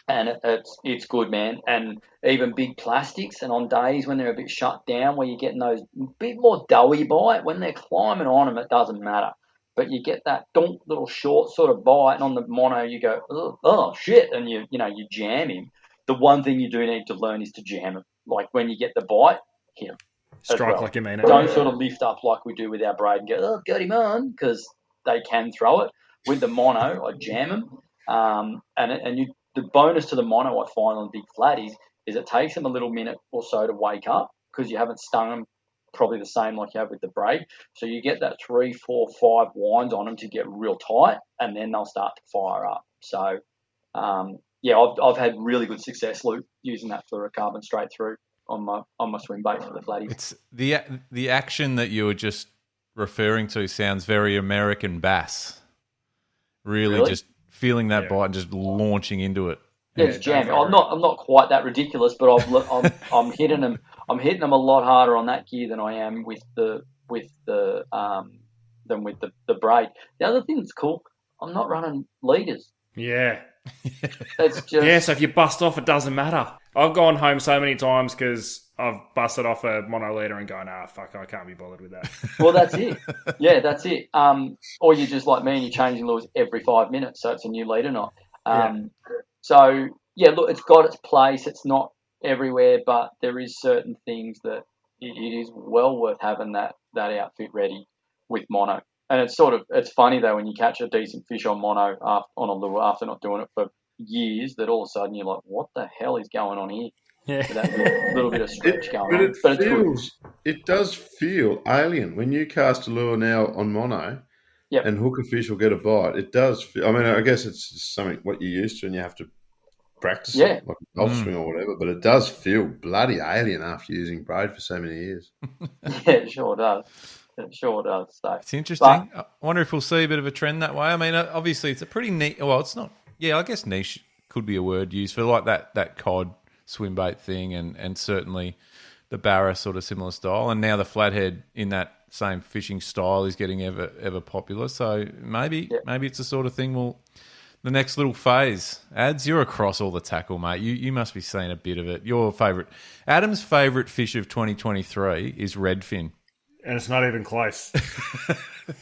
and it's good, man. And even big plastics, and on days when they're a bit shut down, where you're getting those bit more doughy bite, when they're climbing on them, it doesn't matter. But you get that donk little short sort of bite, and on the mono you go, oh shit, and you jam him. The one thing you do need to learn is to jam him. Like, when you get the bite, hit him. Strike like you mean it. Don't sort of lift up like we do with our braid and go, oh, got him on, because they can throw it. With the mono, I jam them. The bonus to the mono I find on big flatties is it takes them a little minute or so to wake up, because you haven't stung them probably the same like you have with the braid. So you get that 3, 4, 5 winds on them to get real tight, and then they'll start to fire up. So, I've had really good success, Luke, using that fluorocarbon straight through on my swim bait for the flatties. It's the action that you were just referring to sounds very American bass. Really? Just feeling that bite and just launching into it. Yeah, it's jamming. I'm not quite that ridiculous, but I'm hitting them. I'm hitting them a lot harder on that gear than I am with the braid. The other thing that's cool, I'm not running leaders. Yeah. It's just so if you bust off, it doesn't matter. I've gone home so many times because I've busted off a mono leader and gone, fuck, I can't be bothered with that. Well, that's it. Yeah, that's it. Or you're just like me and you're changing lures every 5 minutes, so it's a new leader knot. So, look, it's got its place. It's not everywhere, but there is certain things that it is well worth having that outfit ready with mono. And it's funny though when you catch a decent fish on mono on a lure after not doing it for years, that all of a sudden you're like, what the hell is going on here? Yeah. So that little bit of stretch going on. It does feel alien when you cast a lure now on mono. Yep. And hook a fish will get a bite. It does feel, I mean, I guess it's just something what you're used to and you have to practice it, like a golf swing or whatever, but it does feel bloody alien after using braid for so many years. Yeah, it sure does. It sure does. So, it's interesting. I wonder if we'll see a bit of a trend that way. I mean, obviously it's a pretty neat, well, it's not, I guess niche could be a word used for like that cod swim bait thing and certainly the barra sort of similar style. And now the flathead in that same fishing style is getting ever popular. So maybe it's the sort of thing the next little phase. Ads, you're across all the tackle, mate. You must be seeing a bit of it. Adam's favourite fish of 2023 is redfin. And it's not even close.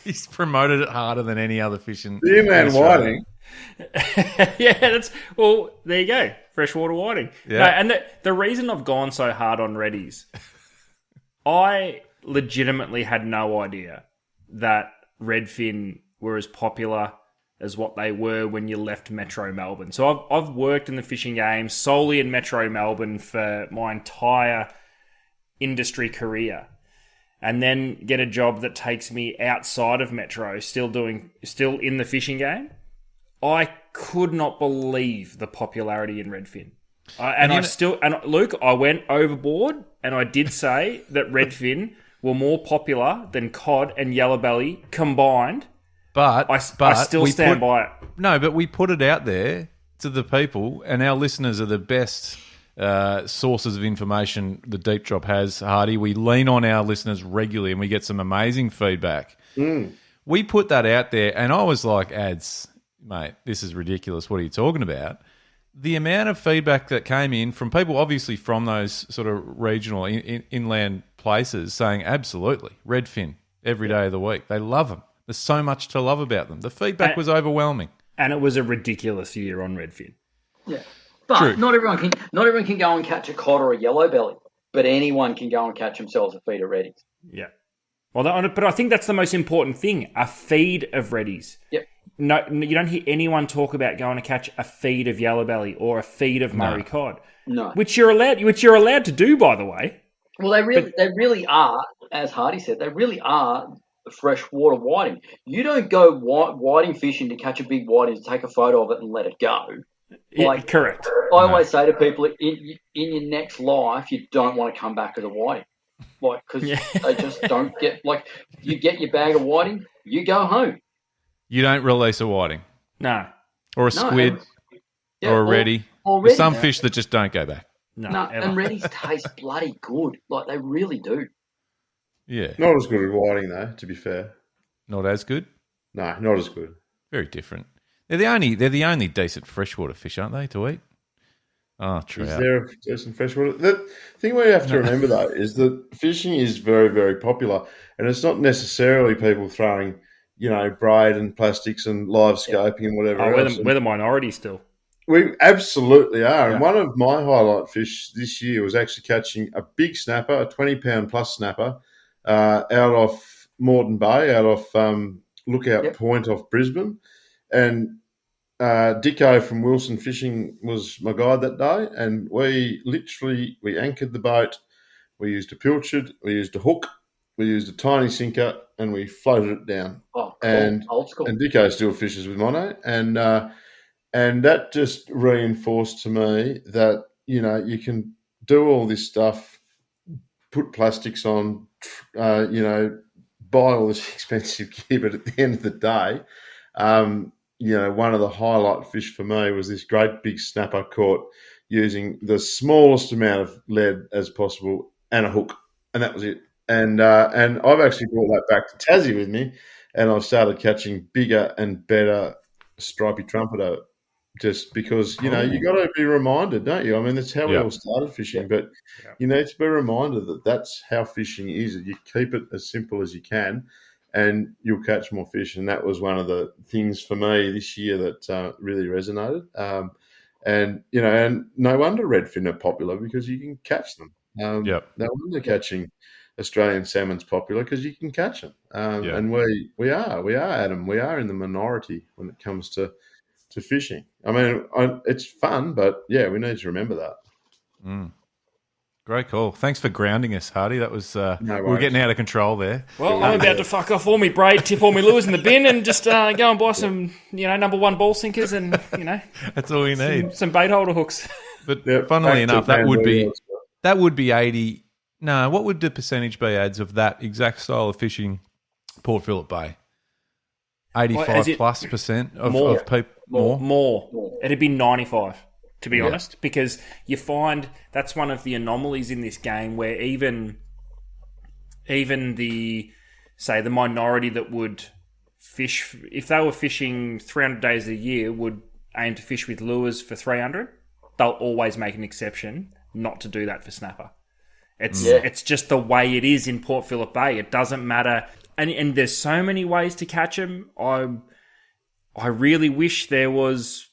He's promoted it harder than any other fish in man whiting. There you go. Freshwater whiting. Yeah. No, and the reason I've gone so hard on reddies, I legitimately had no idea that redfin were as popular as what they were when you left Metro Melbourne. So I've worked in the fishing game solely in Metro Melbourne for my entire industry career, and then get a job that takes me outside of Metro, still in the fishing game. I could not believe the popularity in redfin. Luke, I went overboard and I did say that redfin were more popular than cod and yellow belly combined. But I still stand by it. No, but we put it out there to the people, and our listeners are the best sources of information the Deep Drop has, Hardy. We lean on our listeners regularly and we get some amazing feedback. We put that out there and I was like, ads, mate, this is ridiculous. What are you talking about? The amount of feedback that came in from people obviously from those sort of regional inland places saying absolutely, redfin every day of the week. They love them. There's so much to love about them. The feedback was overwhelming. And it was a ridiculous year on redfin. Yeah. But True. Not everyone can go and catch a cod or a yellow belly, but anyone can go and catch themselves a feed of reddies. Yeah. Well, but I think that's the most important thing, a feed of reddies. Yep. No, you don't hear anyone talk about going to catch a feed of yellow belly or a feed of Murray cod. No. Which you're allowed to do, by the way. Well, they really are, as Hardy said, they really are freshwater whiting. You don't go whiting fishing to catch a big whiting, to take a photo of it and let it go. Like, correct. I always say to people, in your next life, you don't want to come back as a whiting. Like, because they just don't get, like, you get your bag of whiting, you go home. You don't release a whiting. No. Or a squid. Or a reddy. There's some fish that just don't go back. No, and reddies taste bloody good. Like, they really do. Yeah. Not as good as whiting, though, to be fair. Not as good? No, not as good. Very different. They're the only decent freshwater fish, aren't they, to eat? Oh, trout. Is there a decent freshwater? The thing we have to remember, though, is that fishing is very, very popular. And it's not necessarily people throwing, braid and plastics and live scoping and whatever else. We're the minority still. We absolutely are. Yeah. And one of my highlight fish this year was actually catching a big snapper, a 20-pound plus snapper, out off Moreton Bay, out off Lookout Point off Brisbane. And Dicko from Wilson Fishing was my guide that day. And we anchored the boat. We used a pilchard, we used a hook, we used a tiny sinker, and we floated it down. Oh, cool. And old school. And Dicko still fishes with mono. And that just reinforced to me that, you can do all this stuff, put plastics on, buy all this expensive gear, but at the end of the day, one of the highlight fish for me was this great big snapper caught using the smallest amount of lead as possible and a hook, and that was it. And I've actually brought that back to Tassie with me, and I've started catching bigger and better stripy trumpeter. Just because, you got to be reminded, don't you? I mean, that's how we all started fishing, but you need to be reminded that that's how fishing is. You keep it as simple as you can and you'll catch more fish. And that was one of the things for me this year that really resonated. And no wonder redfin are popular because you can catch them. No wonder catching Australian salmon's popular because you can catch them. And we are, Adam, we are in the minority when it comes to fishing. I mean, it's fun, but we need to remember that. Great call. Thanks for grounding us, Hardy. That was we were getting out of control there. Well, I'm about to fuck off all my braid, tip all my lures in the bin, and just go and buy some, number one ball sinkers, and that's all you need. Some bait holder hooks. But funnily enough, that would be 80. No, what would the percentage be, Ads, of that exact style of fishing, Port Phillip Bay? 85+% of people more. It'd be 95, to be honest, because you find that's one of the anomalies in this game where even the minority that would fish, if they were fishing 300 days a year, would aim to fish with lures for 300. They'll always make an exception not to do that for snapper. It's just the way it is in Port Phillip Bay. It doesn't matter. And there's so many ways to catch them. I really wish there was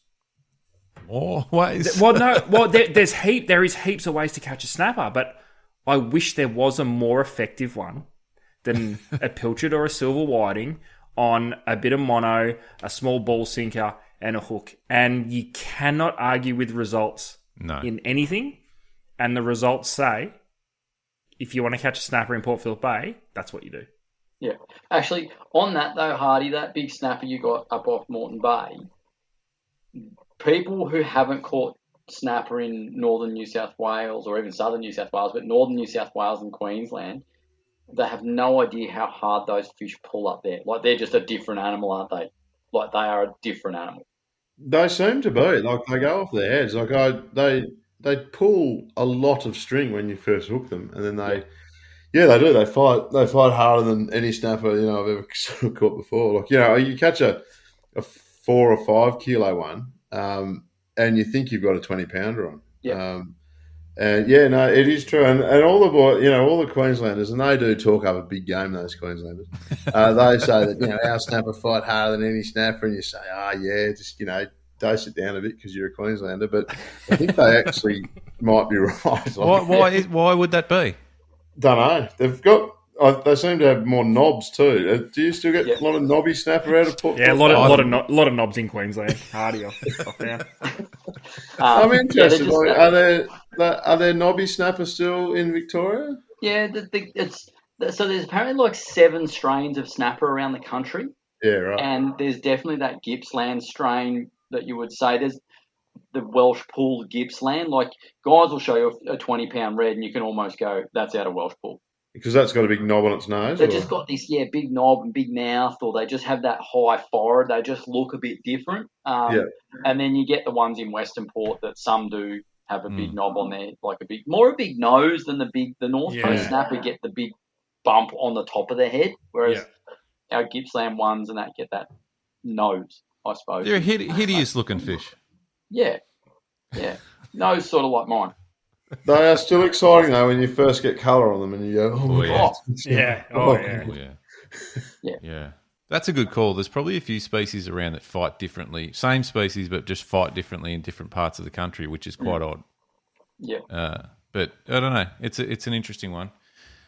more ways. There is heaps of ways to catch a snapper, but I wish there was a more effective one than a pilchard or a silver whiting on a bit of mono, a small ball sinker, and a hook. And you cannot argue with results in anything. And the results say, if you want to catch a snapper in Port Phillip Bay, that's what you do. Yeah. Actually, on that though, Hardy, that big snapper you got up off Moreton Bay, people who haven't caught snapper in northern New South Wales or even southern New South Wales, but northern New South Wales and Queensland, they have no idea how hard those fish pull up there. Like, they're just a different animal, aren't they? Like, they are a different animal. They seem to be. Like, they go off their heads. Like, they pull a lot of string when you first hook them, and then they... Yeah, they do. They fight harder than any snapper I've ever sort of caught before. Like, you catch a 4 or 5 kilo one, and you think you've got a 20-pounder on. Yeah. It is true. And all the all the Queenslanders, and they do talk up a big game. Those Queenslanders, they say that our snapper fight harder than any snapper, and you say, just dose it down a bit because you're a Queenslander. But I think they actually might be right. Why would that be? Don't know. They've got they seem to have more knobs too. Do you still get a lot of knobby snapper out of Port? Yeah, a lot of knobs in Queensland. Hardy, I found. I'm interested. Are there knobby snappers still in Victoria? Yeah, so there's apparently like 7 strains of snapper around the country. Yeah, right. And there's definitely that Gippsland strain that you would say. There's the Welsh Pool Gippsland. Like, guys will show you a 20-pound red and you can almost go, that's out of Welsh Pool. Because that's got a big knob on its nose? They've just got this, big knob and big mouth, or they just have that high forehead. They just look a bit different. And then you get the ones in Western Port that some do have a big knob on there, like a big nose than the North Coast snapper get the big bump on the top of their head, whereas our Gippsland ones and that get that nose, I suppose. They're a hideous looking fish. Yeah. Nose sort of like mine. They are still exciting though when you first get colour on them and you go, oh my God. Yeah. That's a good call. There's probably a few species around that fight differently. Same species, but just fight differently in different parts of the country, which is quite odd. Yeah. But I don't know. It's an interesting one.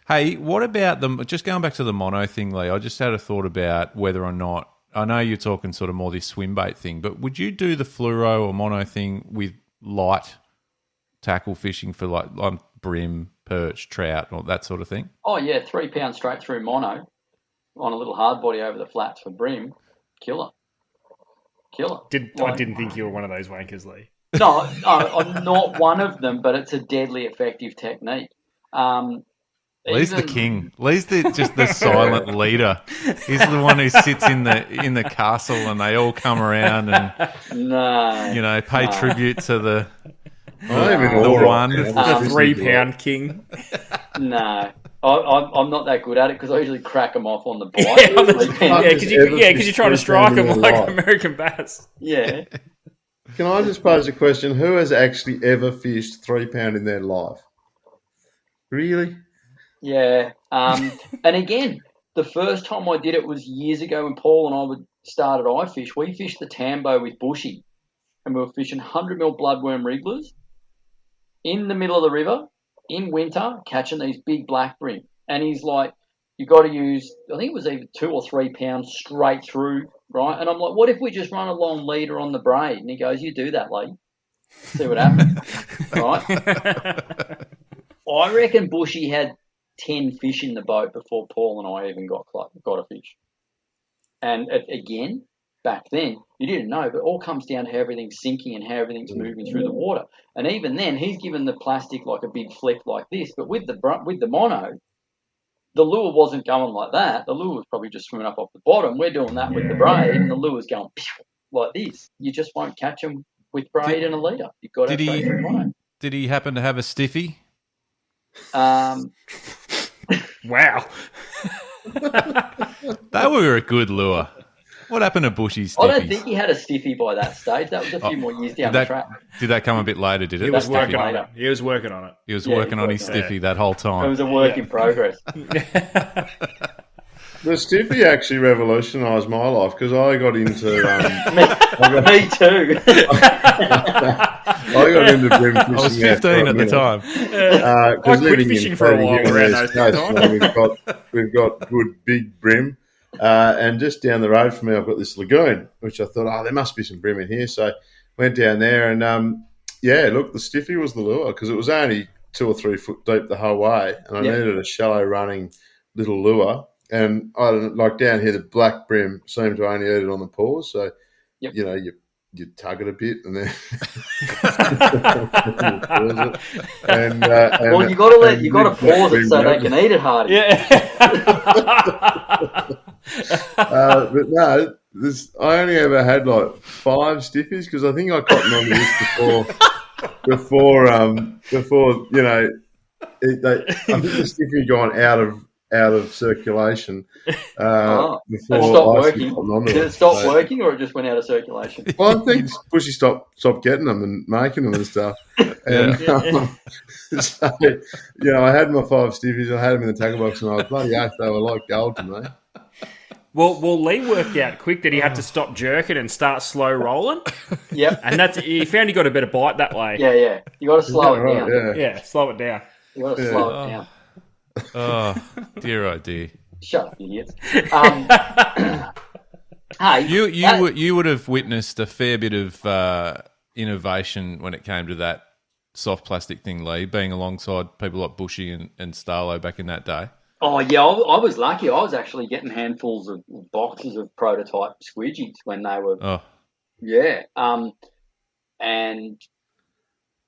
Hey, what about just going back to the mono thing, Lee, I just had a thought about whether or not, I know you're talking sort of more this swim bait thing, but would you do the fluoro or mono thing with light tackle fishing for like brim, perch, trout, or that sort of thing? Oh, yeah, 3 pounds straight through mono on a little hard body over the flats for brim. Killer. I didn't think you were one of those wankers, Lee. No, I'm not one of them, but it's a deadly effective technique. Lee's the king. Lee's just the silent leader. He's the one who sits in the castle and they all come around and pay tribute to the one, the 3 pound king. No, I'm not that good at it because I usually crack them off on the bite. Because you're trying to strike them like American bass. Yeah. Can I just pose a question? Who has actually ever fished 3 pound in their life? Really? Yeah. And again, the first time I did it was years ago when Paul and I started iFish. We fished the Tambo with Bushy, and we were fishing 100 mil bloodworm wrigglers in the middle of the river in winter, catching these big black brim. And he's like, you've got to use, I think it was either 2 or 3 pounds straight through, right? And I'm like, what if we just run a long leader on the braid? And he goes, you do that, Lee. See what happens, right? I reckon Bushy had 10 fish in the boat before Paul and I even got a fish. And again, back then, you didn't know, but it all comes down to how everything's sinking and how everything's moving through the water. And even then, he's given the plastic like a big flick like this, but with the mono, the lure wasn't going like that. The lure was probably just swimming up off the bottom. We're doing that with the braid, and the lure's going like this. You just won't catch them with braid and a leader. You've got to go through mono. Did he happen to have a stiffy? Wow. They were a good lure. What happened to Bushy's stiffies? I don't think he had a stiffy by that stage. That was a few more years down the track. Did that come a bit later, did it? He was working on it. He was working on it. He was working on his stiffy that whole time. It was a work in progress. The stiffy actually revolutionised my life because I got into... Me too. I got into brim fishing. I was 15 at the time. I quit fishing for a while around those times. We've got good big brim. And just down the road from me, I've got this lagoon, which I thought, there must be some brim in here. So went down there and, look, the stiffy was the lure because it was only 2 or 3 foot deep the whole way. And I needed a shallow running little lure. And I like down here, the black brim seemed to only eat it on the paws. So, you tug it a bit and then. Well, you got to pause it so they can eat it hard. Yeah. But no, I only ever had like 5 stiffies because I think I cottoned on this before I think the stiffy had gone out of circulation before it stopped working. Did it stop working or it just went out of circulation? Well, I think Bushy stopped getting them and making them and stuff. And so, I had my 5 stiffies. I had them in the tackle box and I was bloody oath they were like gold to me. Well, Lee worked out quick that he had to stop jerking and start slow rolling. Yep. And he found he got a better bite that way. Yeah. You got to slow it down. Yeah, slow it down. You got to slow it down. Oh, dear, oh dear. Shut up, idiots. Hey, You would have witnessed a fair bit of innovation when it came to that soft plastic thing, Lee, being alongside people like Bushy and Starlo back in that day. Oh yeah, I was lucky. I was actually getting handfuls of boxes of prototype squidgies when they were. Oh, Yeah. And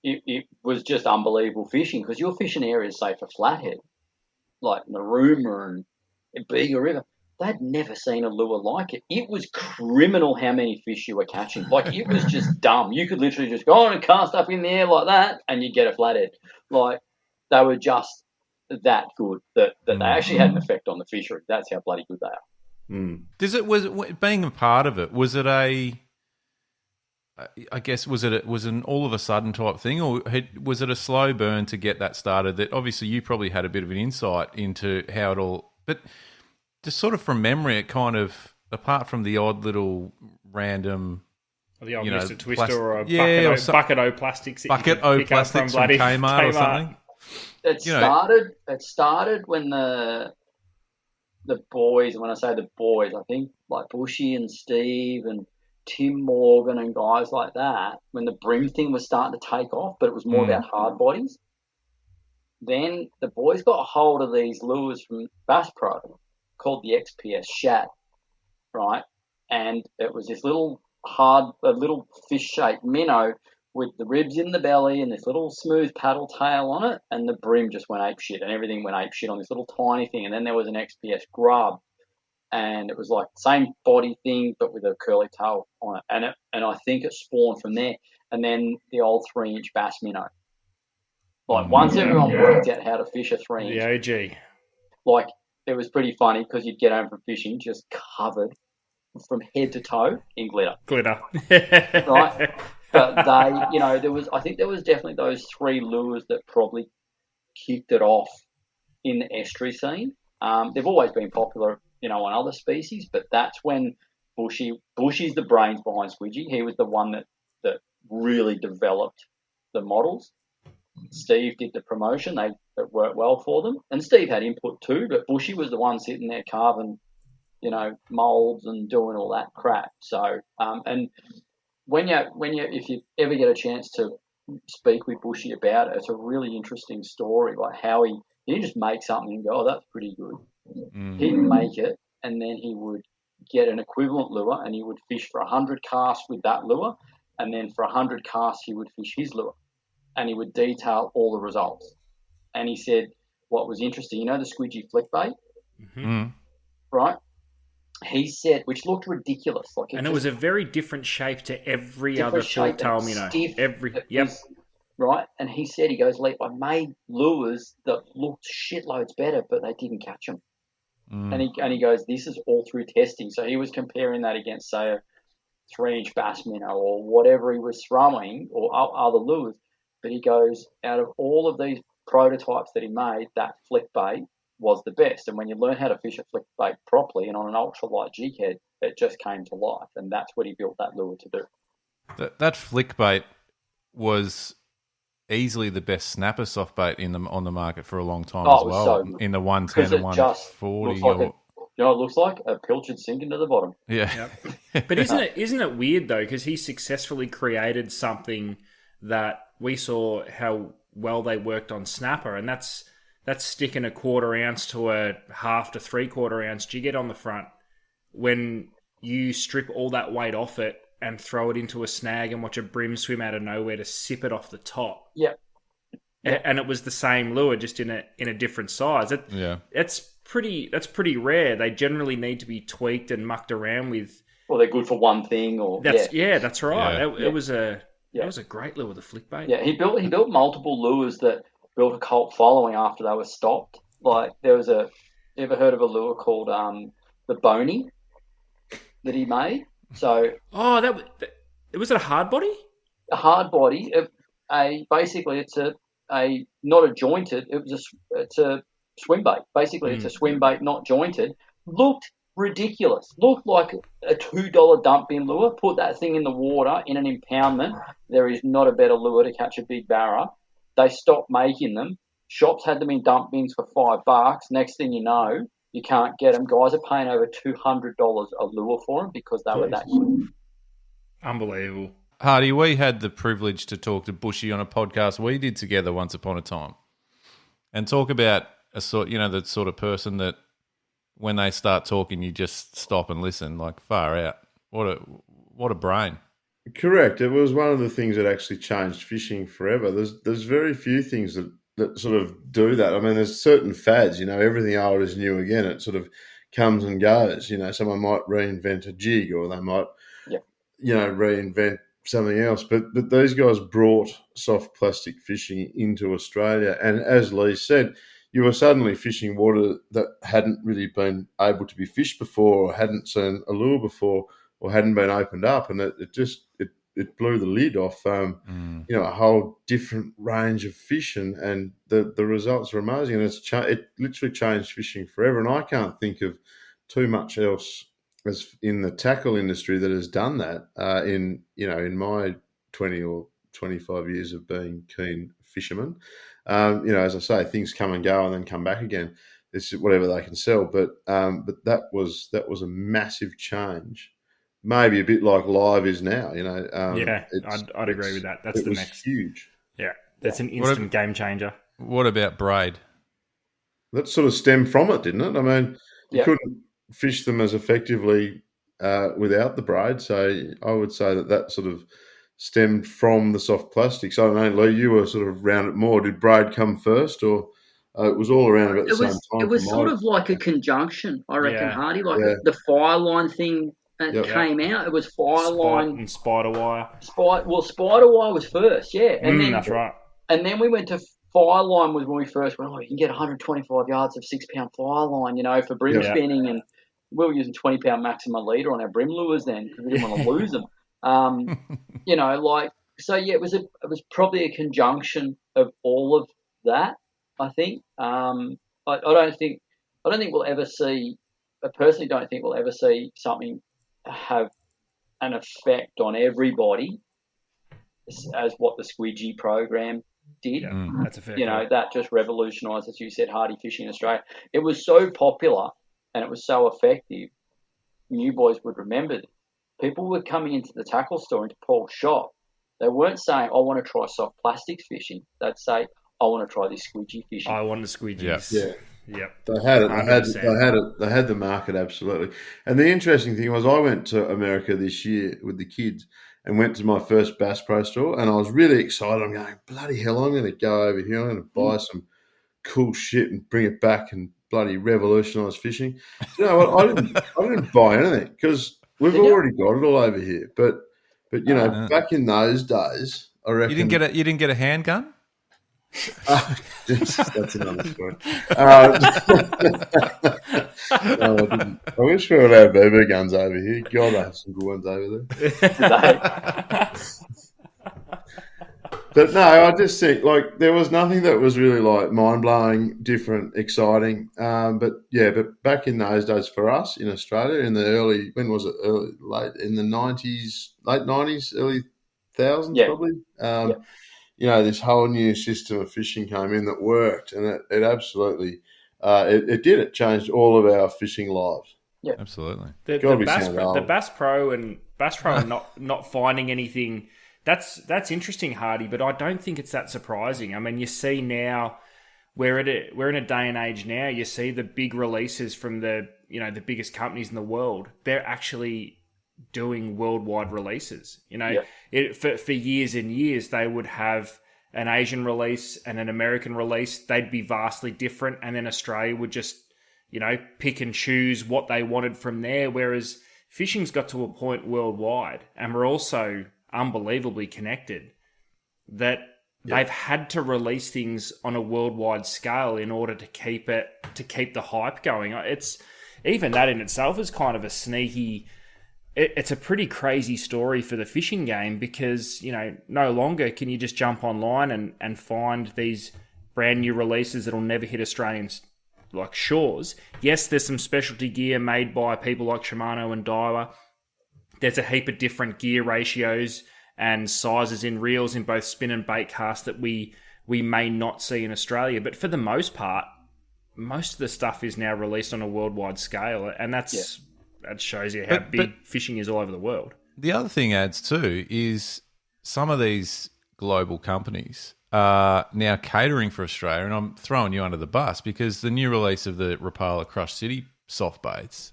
it was just unbelievable fishing because your fishing areas, say for Flathead, like Narooma and Bega River, they'd never seen a lure like it. It was criminal how many fish you were catching. Like, it was just dumb. You could literally just go on and cast up in the air like that and you'd get a flathead. Like, they were just that good that they actually had an effect on the fishery. That's how bloody good they are. was being a part of it? Was it was an all of a sudden type thing, or was it a slow burn to get that started? That obviously you probably had a bit of an insight into how it all, but just sort of from memory, it kind of, apart from the odd little random, The old Mr. Twister plastic, or a yeah, bucket o plastics. Bucket o plastics from Kmart or something. It started when the boys, when I say the boys, I think like Bushy and Steve and Tim Morgan and guys like that, when the brim thing was starting to take off, but it was more about hard bodies. Then the boys got a hold of these lures from Bass Pro called the XPS Shad, right? And it was this little little fish-shaped minnow with the ribs in the belly and this little smooth paddle tail on it, and the brim just went ape shit, and everything went ape shit on this little tiny thing. And then there was an XPS grub, and it was like the same body thing but with a curly tail on it. And I think it spawned from there. And then the old 3-inch bass minnow. Like, once everyone worked out how to fish a 3-inch, The OG. like, it was pretty funny because you'd get home from fishing just covered from head to toe in glitter. Right? But I think there was definitely those 3 lures that probably kicked it off in the estuary scene. They've always been popular, on other species, but that's when Bushy's the brains behind Squidgy. He was the one that really developed the models. Steve did the promotion. It worked well for them. And Steve had input too, but Bushy was the one sitting there carving, molds and doing all that crap. So, and if you ever get a chance to speak with Bushy about it, it's a really interesting story, like how he didn't just make something and go, oh, that's pretty good. He'd make it, and then he would get an equivalent lure, and he would fish for 100 casts with that lure, and then for 100 casts he would fish his lure, and he would detail all the results. And he said what was interesting, the squidgy flick bait, right? He said, which looked ridiculous, it was a very different shape to every other full-tail minnow. Right, and he said, Lee, I made lures that looked shitloads better, but they didn't catch them. And he goes, this is all through testing. So he was comparing that against, say, a 3-inch bass minnow or whatever he was throwing or other lures. But he goes, out of all of these prototypes that he made, that flick bait was the best. And when you learn how to fish a flick bait properly and on an ultralight jig head, it just came to life. And that's what he built that lure to do. That flick bait was easily the best snapper soft bait on the market for a long time as well. So in the 110 and 140. What it looks like? A pilchard sinking to the bottom. Yeah. Yep. But isn't it weird though? Because he successfully created something that we saw how well they worked on snapper, and that's sticking a 1/4 ounce to a 1/2 to 3/4 ounce jighead on the front. When you strip all that weight off it and throw it into a snag and watch a brim swim out of nowhere to sip it off the top. Yeah. And it was the same lure, just in a different size. That's pretty rare. They generally need to be tweaked and mucked around with. Well, they're good for one thing, or that's right. Yeah. It was a great lure, the flick bait. Yeah, he built multiple lures that built a cult following after they were stopped. Like there was you ever heard of a lure called the Boney that he made? So was it a hard body? A hard body. Basically it's a not a jointed. It's a swim bait. Basically, it's a swim bait, not jointed. Looked ridiculous. Looked like a $2 dump bin lure. Put that thing in the water in an impoundment. There is not a better lure to catch a big barra. They stopped making them. Shops had them in dump bins for $5. Next thing you know, you can't get them. Guys are paying over $200 a lure for them because they were that good. Unbelievable. Hardy, we had the privilege to talk to Bushy on a podcast we did together once upon a time, and talk about the sort of person that when they start talking, you just stop and listen, like far out. What a brain. Correct. It was one of the things that actually changed fishing forever. There's very few things that sort of do that. I mean, there's certain fads, everything old is new again. It sort of comes and goes. Someone might reinvent a jig, or they might, reinvent something else. But these guys brought soft plastic fishing into Australia. And as Lee said, you were suddenly fishing water that hadn't really been able to be fished before, or hadn't seen a lure before, or hadn't been opened up, and it blew the lid off a whole different range of fish, and the results are amazing, and it literally changed fishing forever. And I can't think of too much else as in the tackle industry that has done that in my 20 or 25 years of being keen fisherman. As I say, things come and go and then come back again. It's whatever they can sell, but that was a massive change. Maybe a bit like live is now, I'd agree with that. That's the next huge. Yeah, that's an instant game changer. What about braid? That sort of stemmed from it, didn't it? I mean, you couldn't fish them as effectively without the braid, so I would say that sort of stemmed from the soft plastics. I don't know, Lee, you were sort of around it more. Did braid come first, or it was all around about the same time? It was sort of like a conjunction, I reckon, Hardy, like the fire line thing. And came out. It was Fireline and Spider Wire. Spider Wire was first, and then that's right. And then we went to Fireline was when we first went. Oh, you can get 125 yards of 6-pound Fireline, for brim spinning, and we were using 20-pound Maxima leader on our brim lures then because we didn't want to lose them. It was probably a conjunction of all of that. I think. I don't think we'll ever see. I personally don't think we'll ever see something have an effect on everybody as what the squidgy program did. That's a fair point. That just revolutionised, as you said, hardy fishing in Australia. It was so popular and it was so effective. You boys would remember that people were coming into the tackle store, into Paul's shop. They weren't saying, I want to try soft plastics fishing. They'd say, I want to try this squidgy fishing. I want the squidgies. Yeah. Yep. They had it. They had the market, absolutely. And the interesting thing was, I went to America this year with the kids and went to my first Bass Pro store, and I was really excited. I'm going, bloody hell, I'm going to go over here. I'm going to buy some cool shit and bring it back and bloody revolutionise fishing. You know what? I didn't buy anything because we've already got it all over here. But back in those days, I reckon you didn't get a handgun. That's another story. No, I didn't. I wish we would have BB guns over here. God, I have some good ones over there. But no, I just think there was nothing that was really mind blowing, different, exciting. But back in those days for us in Australia, in the early, when was it? Late in the 90s, late 90s, early thousands, probably. This whole new system of fishing came in that worked, and it absolutely it changed all of our fishing lives. Yeah, absolutely. The Bass Pro and Bass Pro are not finding anything. That's interesting, Hardy, but I don't think it's that surprising. I mean, you see now we're in a day and age now. You see the big releases from the biggest companies in the world. They're actually doing worldwide releases. For years and years, they would have an Asian release and an American release. They'd be vastly different, and then Australia would just pick and choose what they wanted from there. Whereas fishing's got to a point worldwide, and we're also unbelievably connected that they've had to release things on a worldwide scale in order to keep the hype going. It's even that in itself is kind of a sneaky. It's a pretty crazy story for the fishing game because, no longer can you just jump online and find these brand new releases that'll never hit Australian shores. Yes, there's some specialty gear made by people like Shimano and Daiwa. There's a heap of different gear ratios and sizes in reels in both spin and bait cast that we we may not see in Australia. But for the most part, most of the stuff is now released on a worldwide scale, and that shows you how big fishing is all over the world. The other thing adds too is some of these global companies are now catering for Australia, and I'm throwing you under the bus because the new release of the Rapala Crush City soft baits,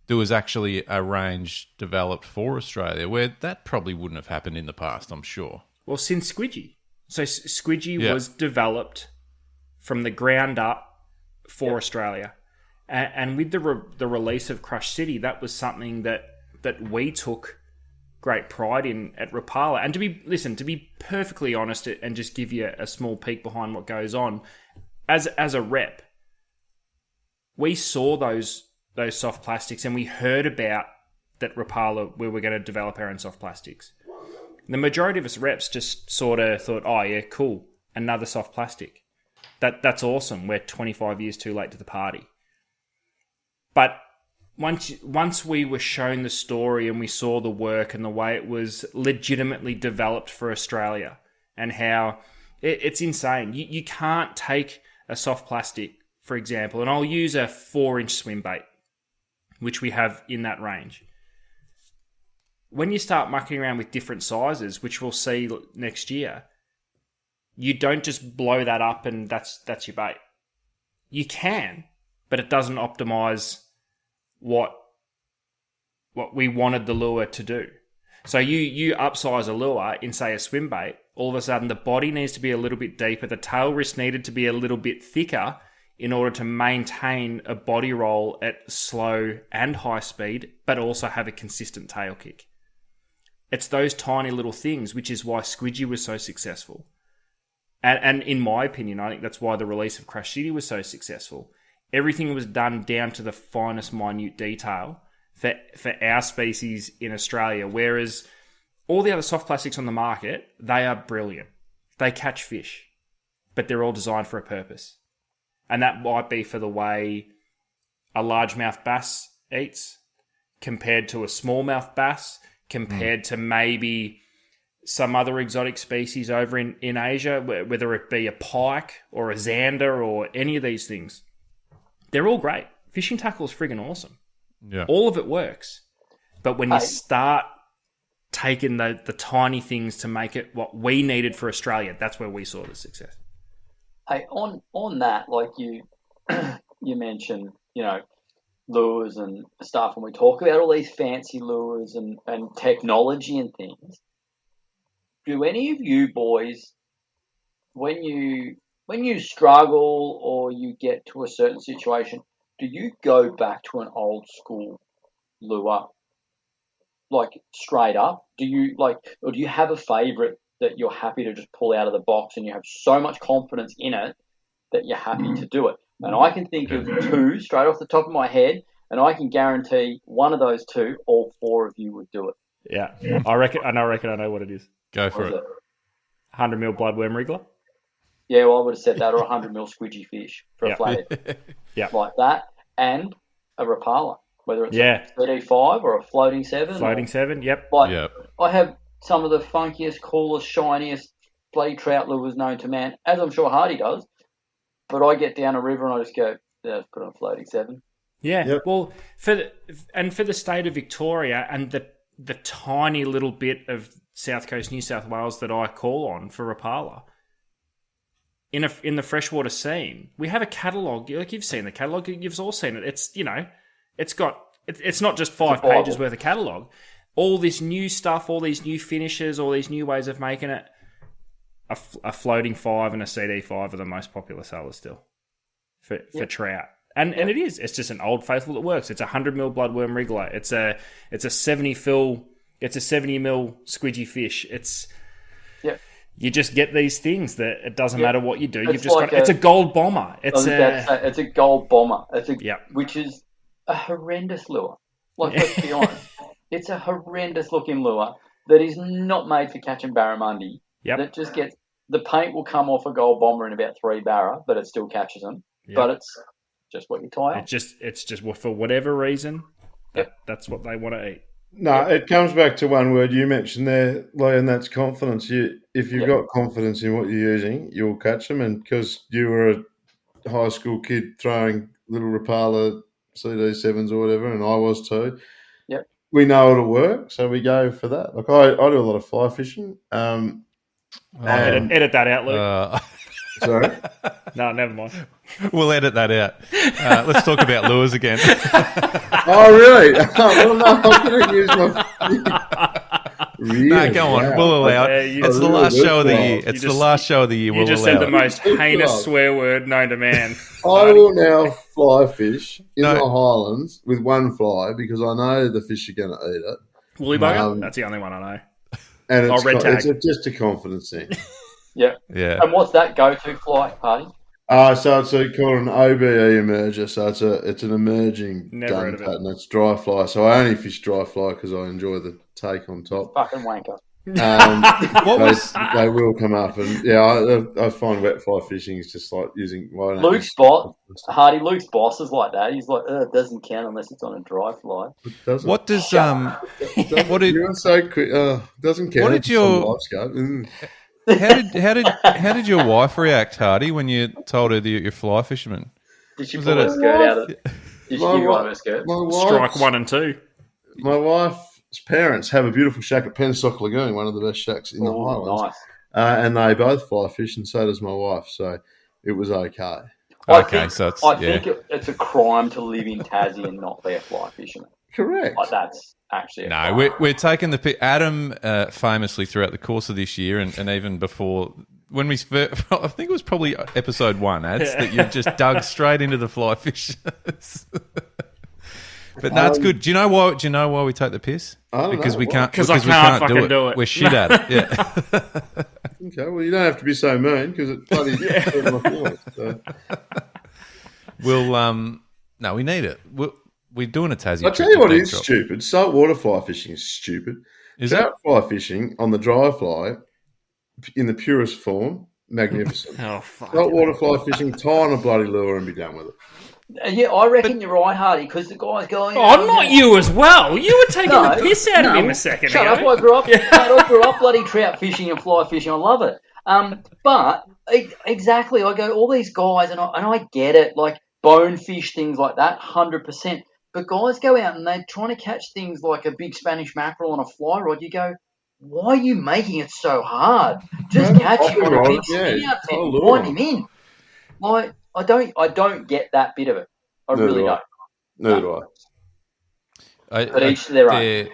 there was actually a range developed for Australia where that probably wouldn't have happened in the past, I'm sure. Well, since Squidgy. So Squidgy was developed from the ground up for Australia. And with the release of Crush City, that was something that we took great pride in at Rapala. And to be perfectly honest and just give you a small peek behind what goes on, as a rep, we saw those soft plastics and we heard about that Rapala, we were going to develop our own soft plastics. The majority of us reps just sort of thought, oh yeah, cool, another soft plastic. That's awesome. We're 25 years too late to the party. But once we were shown the story and we saw the work and the way it was legitimately developed for Australia and how it's insane. You can't take a soft plastic, for example, and I'll use a 4-inch swim bait, which we have in that range. When you start mucking around with different sizes, which we'll see next year, you don't just blow that up and that's your bait. You can, but it doesn't optimize what we wanted the lure to do. So you upsize a lure in, say, a swim bait, all of a sudden the body needs to be a little bit deeper, the tail wrist needed to be a little bit thicker in order to maintain a body roll at slow and high speed, but also have a consistent tail kick. It's those tiny little things, which is why Squidgy was so successful. And in my opinion, I think that's why the release of Crush City was so successful. Everything was done down to the finest minute detail for our species in Australia, whereas all the other soft plastics on the market, they are brilliant. They catch fish, but they're all designed for a purpose. And that might be for the way a largemouth bass eats compared to a smallmouth bass, compared to maybe some other exotic species over in Asia, whether it be a pike or a zander or any of these things. They're all great. Fishing tackle is friggin' awesome. Yeah. All of it works. But when you start taking the tiny things to make it what we needed for Australia, that's where we saw the success. Hey, on that, like you mentioned, lures and stuff, and we talk about all these fancy lures and technology and things. Do any of you boys, when you struggle or you get to a certain situation, do you go back to an old school lure, like straight up? Do you or do you have a favourite that you're happy to just pull out of the box and you have so much confidence in it that you're happy to do it? And I can think of two straight off the top of my head, and I can guarantee one of those two, all four of you would do it. Yeah, I reckon I know what it is. Go for it. 100 mil bloodworm wriggler. Yeah, well, I would have said that, or 100 mil squidgy fish for a flathead. Yeah, like that, and a Rapala, whether it's a CD5 or a floating 7. Floating 7, yep. I have some of the funkiest, coolest, shiniest bloody trout lures known to man, as I'm sure Hardy does. But I get down a river and I just go, let's put on a floating 7. Yeah, well, for the state of Victoria and the tiny little bit of South Coast New South Wales that I call on for Rapala, in the freshwater scene, we have a catalogue. Like, you've seen the catalogue, you've all seen it. It's it's not just 5 pages worth of catalogue. All this new stuff, all these new finishes, all these new ways of making it. A floating 5 and a CD5 are the most popular sellers still for trout. And it is. It's just an old faithful that works. It's a 100 mil bloodworm wriggler. It's a 70 mil squidgy fish. You just get these things that it doesn't matter what you do. It's a gold bomber. It's a gold bomber. Which is a horrendous lure. Like, let's be honest, it's a horrendous looking lure that is not made for catching barramundi. Yep. That just gets, the paint will come off a gold bomber in about 3 barra, but it still catches them. Yep. But it's just what you tie up. It's just for whatever reason, that's what they want to eat. No, it comes back to one word you mentioned there, Lee, and that's confidence. If you've got confidence in what you're using, you'll catch them. And because you were a high school kid throwing little Rapala CD7s or whatever, and I was too, Yep. we know it'll work, so we go for that. Like I do a lot of fly fishing. And Edit that out, Luke. sorry, No, never mind. We'll edit that out. Let's talk about lures again. oh really? Well, no, I'm going to use my. Really? No, go on. Wow. We'll allow Yeah, it. you- It's the really last good show of the fly. year. You It's the just- last show of the year. You We'll just allow said the it. most heinous swear word known to man. I will now fly fish in No. the Highlands with one fly because I know the fish are going to eat it. Woolly bugger? Um, That's the only one I know. And it's, red tag. just a confidence thing. Yeah. Yeah. And what's that go-to fly, Party? So it's called an OBE emerger. So it's an emerging Never heard gun of it. pattern. It's dry fly. So I only fish dry fly because I enjoy the take on top. Fucking wanker. They will come up, and I find wet fly fishing is just like using. Luke's boss is like that. He's like, it doesn't count unless it's on a dry fly. What does what did You're so quick. Doesn't count. What did your- life scope. how did your wife react, Hardy, when you told her that you're a fly fisherman? Did she Was pull that her a- skirt out of Did she My give you one of wi- her skirts? My Strike wife's- 1 and 2. My wife's parents have a beautiful shack at Penstock Lagoon, one of the best shacks in the Oh, Highlands. nice. And they both fly fish, and so does my wife. So it was okay. I Okay, think, so it's I think it's a crime to live in Tassie and not be a fly fisherman. Correct. Like that's actually a No, crime. we're taking the pick. Adam famously throughout the course of this year and even before, when I think it was probably episode 1, Ads, that you just dug straight into the fly fish. But no, it's good. Do you know why? Do you know why we take the piss? I don't Because know. we can't. 'Cause I because we can't can't fucking do it. We're shit at it. Yeah. Okay, well, you don't have to be so mean because it bloody hurt my feelings. So. We'll no, we need it. We're doing a Tassie. I'll tell trip you what to is Backdrop. stupid. Saltwater fly fishing is stupid. Is it? Trout fly fishing on the dry fly, in the purest form, magnificent. Oh, fuck. Saltwater fly fishing, tie on a bloody lure and be done with it. Yeah, I reckon you're right, Hardy, because the guy's going. Oh, not you as well. You were taking the piss out of him a second Shut ago. up! I grew up. Mate, I grew up bloody trout fishing and fly fishing. I love it. But exactly, I go all these guys, and I get it, like bonefish, things like that, 100%. But guys go out and they're trying to catch things like a big Spanish mackerel on a fly rod. You go, why are you making it so hard? Just catch him on a big spin out tip and wind him in. Like I don't get that bit of it. I Neither really do I. don't. Neither do I. But each to their own.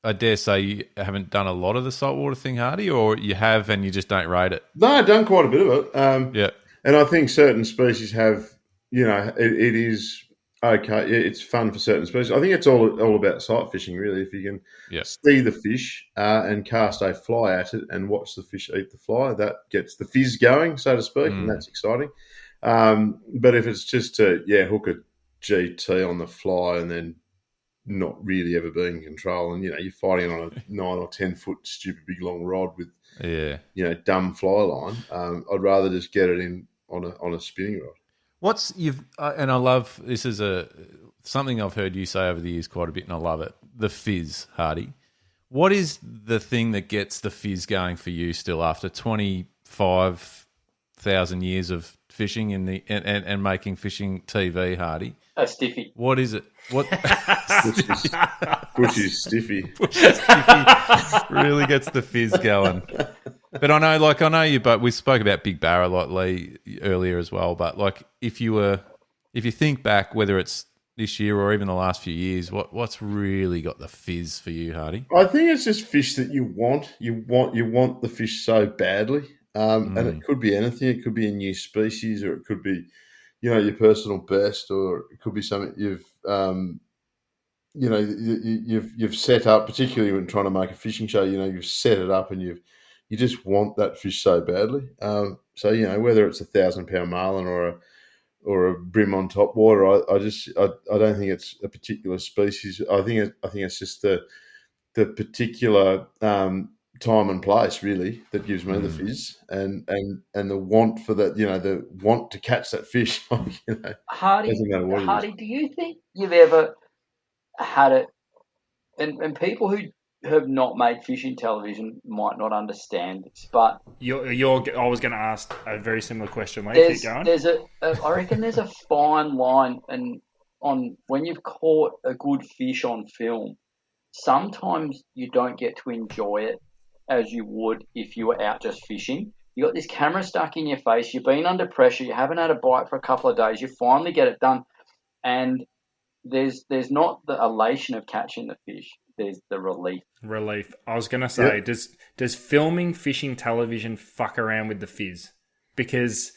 I dare say you haven't done a lot of the saltwater thing, Hardy, or you have and you just don't rate it. No, I've done quite a bit of it. Yeah. And I think certain species have, it is okay. It's fun for certain species. I think it's all about sight fishing, really. If you can see the fish and cast a fly at it and watch the fish eat the fly, that gets the fizz going, so to speak, and that's exciting. But if it's just to, hook a GT on the fly and then not really ever being in control, and you're fighting on a 9 or 10 foot stupid big long rod with dumb fly line, I'd rather just get it in on a spinning rod. And I love this is something I've heard you say over the years quite a bit, and I love it. The fizz, Hardy. What is the thing that gets the fizz going for you still after 25,000 years of fishing and making fishing TV, Hardy? A stiffy. What is it? What Bushy stiffy. really gets the fizz going? But I know you. But we spoke about Big Barra like Lee earlier as well. But like, if you think back, whether it's this year or even the last few years, what's really got the fizz for you, Hardy? I think it's just fish that you want. You want the fish so badly, and it could be anything. It could be a new species, or it could be, your personal best, or it could be something you've set up, particularly when trying to make a fishing show. You've set it up and you just want that fish so badly. So whether it's 1,000-pound marlin or a brim on top water, I don't think it's a particular species. I think it's just the particular time and place really that gives me the fizz and the want for that. The want to catch that fish. Hardy, doesn't matter what it is. Hardy, do you think you've ever had it and people who have not made fishing television might not understand this, but I was going to ask a very similar question. Mate, keep going. I reckon there's a fine line, and on when you've caught a good fish on film, sometimes you don't get to enjoy it as you would if you were out just fishing. You got this camera stuck in your face. You've been under pressure. You haven't had a bite for a couple of days. You finally get it done, and there's not the elation of catching the fish. There's the relief. Relief. I was going to say, Yep. does filming fishing television fuck around with the fizz? Because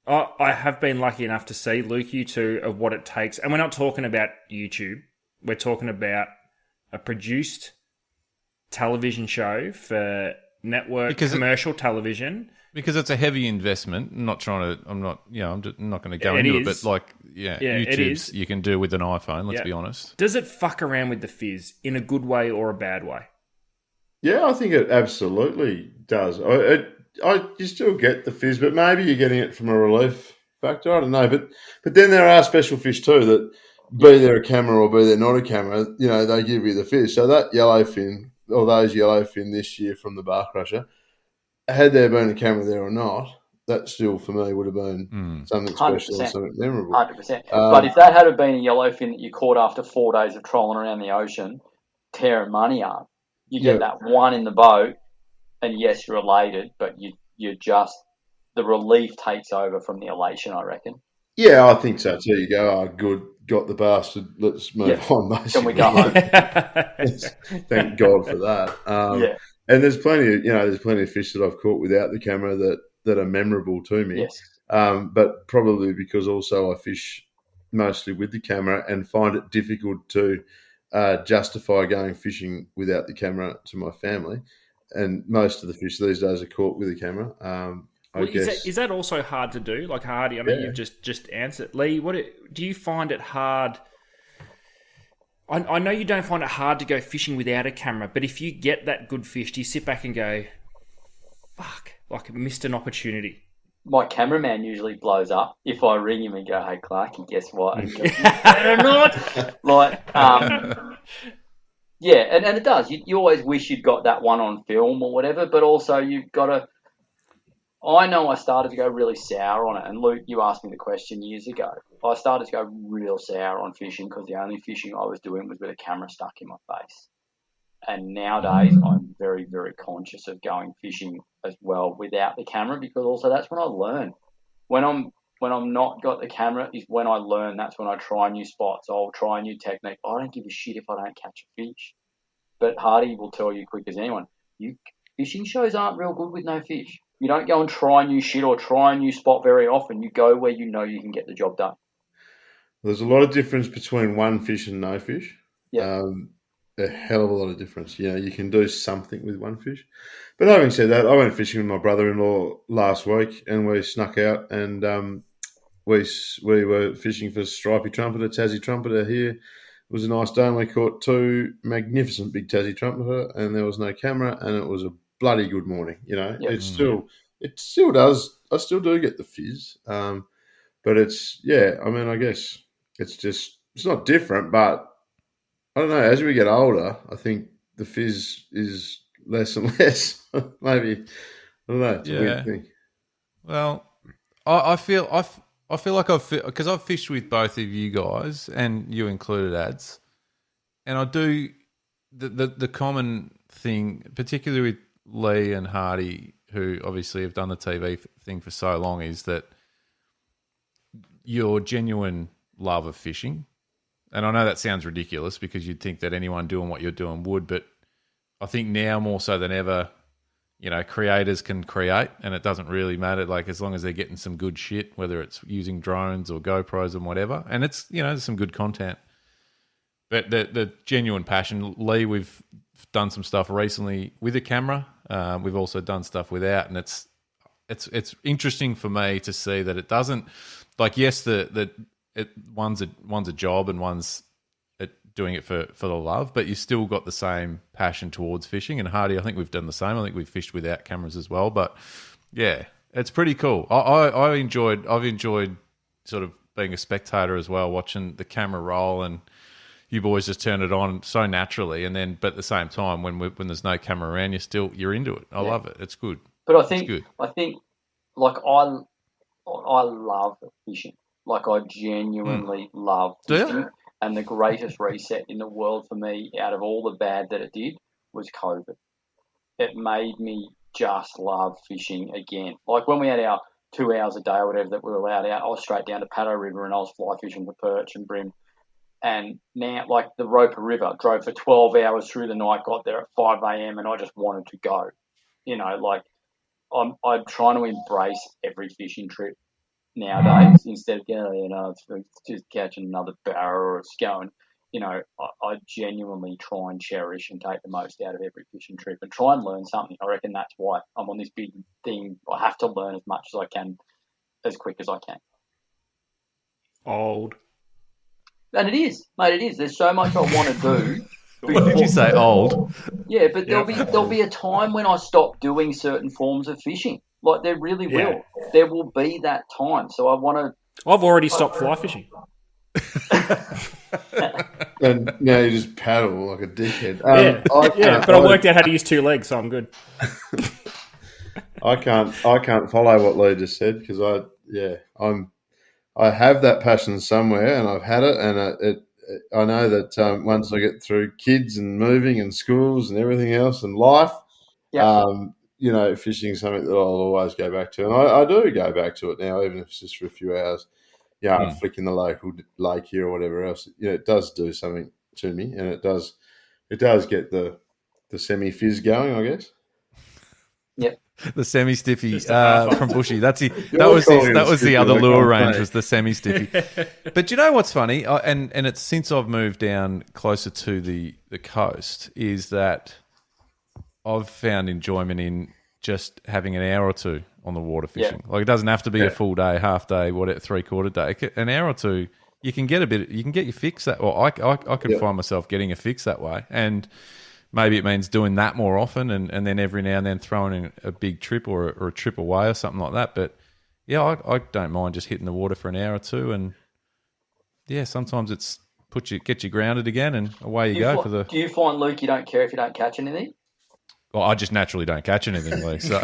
I have been lucky enough to see, Luke, you too, of what it takes. And we're not talking about YouTube. We're talking about a produced television show for network commercial television. Because it's a heavy investment. I'm not trying to. I'm not. I'm just not going to go It into it. is. But like, YouTube's you can do with an iPhone. Let's be honest. Does it fuck around with the fizz in a good way or a bad way? Yeah, I think it absolutely does. You still get the fizz, but maybe you're getting it from a relief factor. I don't know, but then there are special fish too that be there a camera or be there not a camera. They give you the fizz. So that yellowfin or those yellowfin this year from the bar crusher, had there been a camera there or not, that still for me would have been something special 100%. and something memorable. 100%. But if that had been a yellowfin that you caught after 4 days of trolling around the ocean, tearing money up, you get that one in the boat, and yes, you're elated, but you're just, the relief takes over from the elation, I reckon. Yeah, I think so too. You go, good, got the bastard. Let's move on. Basically. Can we go home? Thank God for that. And there's plenty of fish that I've caught without the camera that are memorable to me. Yes. But probably because also I fish mostly with the camera and find it difficult to justify going fishing without the camera to my family. And most of the fish these days are caught with a camera. I guess. Is that also hard to do? Like Hardy, I mean, you've just answered. Lee, do you find it hard? I know you don't find it hard to go fishing without a camera, but if you get that good fish, do you sit back and go, fuck, like I missed an opportunity? My cameraman usually blows up if I ring him and go, "Hey, Clarky, guess what?" And he goes, "You better not." Like, and it does. You always wish you'd got that one on film or whatever, but also you've got to. I know I started to go really sour on it, and Luke, you asked me the question years ago. I started to go real sour on fishing because the only fishing I was doing was with a camera stuck in my face. And nowadays, I'm very, very conscious of going fishing as well without the camera, because also that's when I learn. When I'm not got the camera is when I learn. That's when I try new spots. I'll try a new technique. I don't give a shit if I don't catch a fish. But Hardy will tell you quick as anyone, fishing shows aren't real good with no fish. You don't go and try new shit or try a new spot very often. You go where you know you can get the job done. There's a lot of difference between one fish and no fish. Yeah. A hell of a lot of difference. You can do something with one fish. But having said that, I went fishing with my brother-in-law last week, and we snuck out and we were fishing for stripy trumpeter, Tassie trumpeter here. It was a nice day, and we caught two magnificent big Tassie trumpeter, and there was no camera, and it was a bloody good morning. It still does. I still do get the fizz, but I guess it's not different, but I don't know. As we get older, I think the fizz is less and less. Maybe, I don't know. It's a weird thing. Well, I feel like because I've fished with both of you guys, and you included, Ads, and I do the common thing, particularly with Lee and Hardy, who obviously have done the TV thing for so long, is that your genuine love of fishing. And I know that sounds ridiculous because you'd think that anyone doing what you're doing would, but I think now more so than ever, creators can create, and it doesn't really matter, like as long as they're getting some good shit, whether it's using drones or GoPros and whatever, and it's, there's some good content. But the genuine passion, Lee, we've done some stuff recently with a camera. We've also done stuff without, and it's interesting for me to see that it doesn't, like, yes, one's a job and one's doing it for the love, but you still got the same passion towards fishing. And Hardy, I think we've done the same. I think we've fished without cameras as well. But yeah, it's pretty cool. I've enjoyed sort of being a spectator as well, watching the camera roll and you boys just turn it on so naturally, and then but at the same time when there's no camera around, you're into it. I love it. It's good. But I It's good. think like I love fishing. Like I genuinely love Do you? fishing. And the greatest reset in the world for me, out of all the bad that it did, was COVID. It made me just love fishing again. Like when we had our 2 hours a day or whatever that we were allowed out, I was straight down to Paddo River and I was fly fishing for perch and brim. And now, like the Roper River, drove for 12 hours through the night, got there at 5 a.m. and I just wanted to go. You know, like I'm trying to embrace every fishing trip nowadays instead of it's just catching another barra or it's going. You know, I genuinely try and cherish and take the most out of every fishing trip and try and learn something. I reckon that's why I'm on this big thing. I have to learn as much as I can, as quick as I can. Old. And it is, mate. It is. There's so much I want to do. What did you say? Old? Yeah, but there'll be a time when I stop doing certain forms of fishing. Like there really will. Yeah. There will be that time. So I want to. I've already stopped fly fishing. And now you just paddle like a dickhead. But I worked out how to use 2 legs, so I'm good. I can't follow what Lee just said because I have that passion somewhere and I've had it, and I know that once I get through kids and moving and schools and everything else and life, fishing is something that I'll always go back to, and I do go back to it now, even if it's just for a few hours. Yeah, I'm flicking the local lake here or whatever else. It does do something to me, and it does get the semi-fizz going, I guess. Yep. The semi-stiffy from Bushy. That was the other lure range, was the semi-stiffy. But you know what's funny? And it's since I've moved down closer to the coast, is that I've found enjoyment in just having an hour or two on the water fishing. Like it doesn't have to be a full day, half day, whatever, 3/4 day. An hour or two, you can get your fix that. Well, I can find myself getting a fix that way, and maybe it means doing that more often, and then every now and then throwing in a big trip or a trip away or something like that. But yeah, I don't mind just hitting the water for an hour or two, and yeah, sometimes it's get you grounded again, and away you go for the. Do you find, Luke, you don't care if you don't catch anything? Well, I just naturally don't catch anything, Lee. So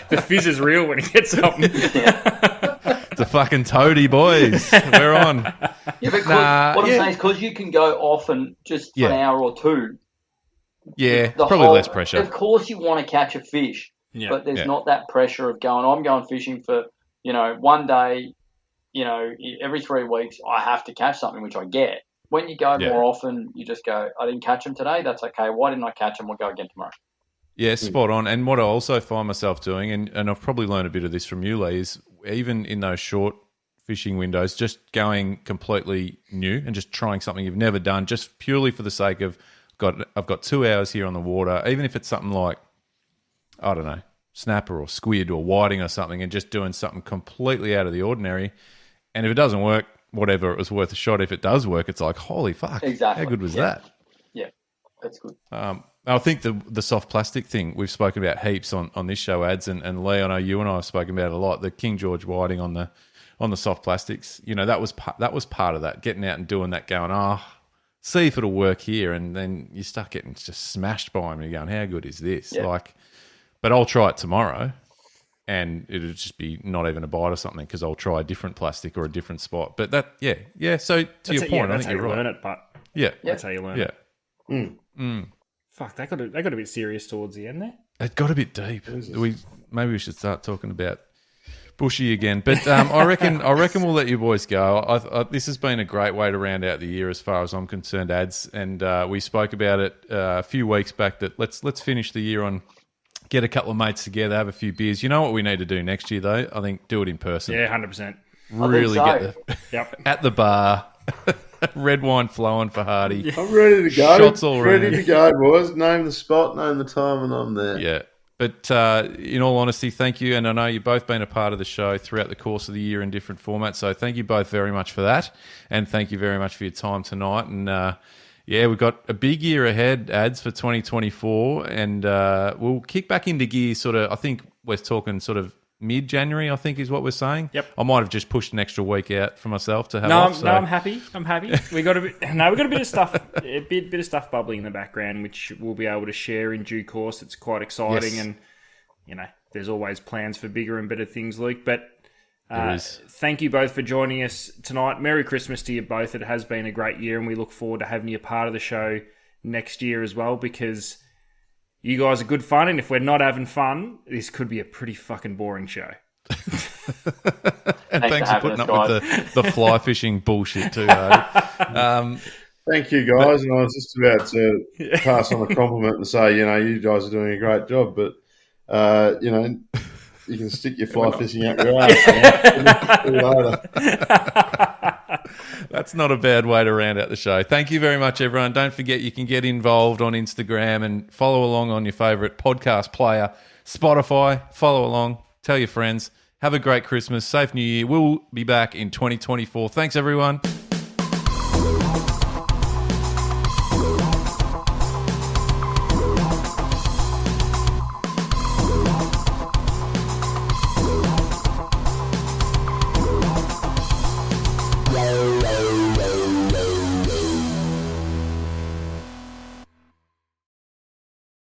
The fizz is real when he gets up. it's a fucking toady, boys. We're on. Yeah, but what I'm saying is because you can go off and just for an hour or two. Yeah, probably less pressure. Of course, you want to catch a fish, but there's not that pressure of I'm going fishing for one day. Every 3 weeks I have to catch something, which I get. When you go more often, you just go, I didn't catch them today. That's okay. Why didn't I catch them? We'll go again tomorrow. Yeah, spot on. And what I also find myself doing, and I've probably learned a bit of this from you, Lee, is even in those short fishing windows, just going completely new and just trying something you've never done, just purely for the sake of, I've got 2 hours here on the water, even if it's something like, I don't know, snapper or squid or whiting or something, and just doing something completely out of the ordinary. And if it doesn't work, whatever, it was worth a shot. If it does work, it's like, holy fuck, exactly. How good was that? Yeah, that's good. I think the soft plastic thing we've spoken about heaps on this show, ads, and Lee, I know you and I have spoken about it a lot. The King George whiting on the soft plastics, that was part of that, getting out and doing that, going, see if it'll work here, and then you start getting just smashed by them and you're going, how good is this? Yeah. But I'll try it tomorrow. And it'll just be not even a bite or something because I'll try a different plastic or a different spot. But that, yeah. So to your point, I think you're right. Learn it, but that's how you learn it. Yeah. Fuck, that got a bit serious towards the end there. It got a bit deep. Maybe we should start talking about Bushy again. But I reckon we'll let you boys go. This has been a great way to round out the year as far as I'm concerned, ads. And we spoke about it a few weeks back that let's finish the year on. Get a couple of mates together, have a few beers. You know what we need to do next year, though? I think do it in person. Yeah, 100%. Really get at the bar, red wine flowing for Hardy. I'm ready to go. Shots all ready around. to go, boys. Name the spot, name the time, and I'm there. Yeah. But in all honesty, thank you. And I know you've both been a part of the show throughout the course of the year in different formats. So thank you both very much for that. And thank you very much for your time tonight. And we've got a big year ahead, ads, for 2024, and we'll kick back into gear I think we're talking sort of mid-January, I think is what we're saying. Yep. I might have just pushed an extra week out for myself to have No, off. I'm happy. We got a bit of stuff, a bit of stuff bubbling in the background, which we'll be able to share in due course. It's quite exciting, Yes. and there's always plans for bigger and better things, Luke. But There is. thank you both for joining us tonight. Merry Christmas to you both. It has been a great year, and we look forward to having you a part of the show next year as well, because you guys are good fun, and if we're not having fun, this could be a pretty fucking boring show. And thanks for having putting us, up with the fly fishing bullshit too, Hardy. Thank you, guys. And I was just about to pass on a compliment and say, you guys are doing a great job, but, you can stick your fly fishing up your ass. See you later. That's not a bad way to round out the show. Thank you very much, everyone. Don't forget you can get involved on Instagram and follow along on your favourite podcast player, Spotify. Follow along. Tell your friends. Have a great Christmas. Safe New Year. We'll be back in 2024. Thanks, everyone.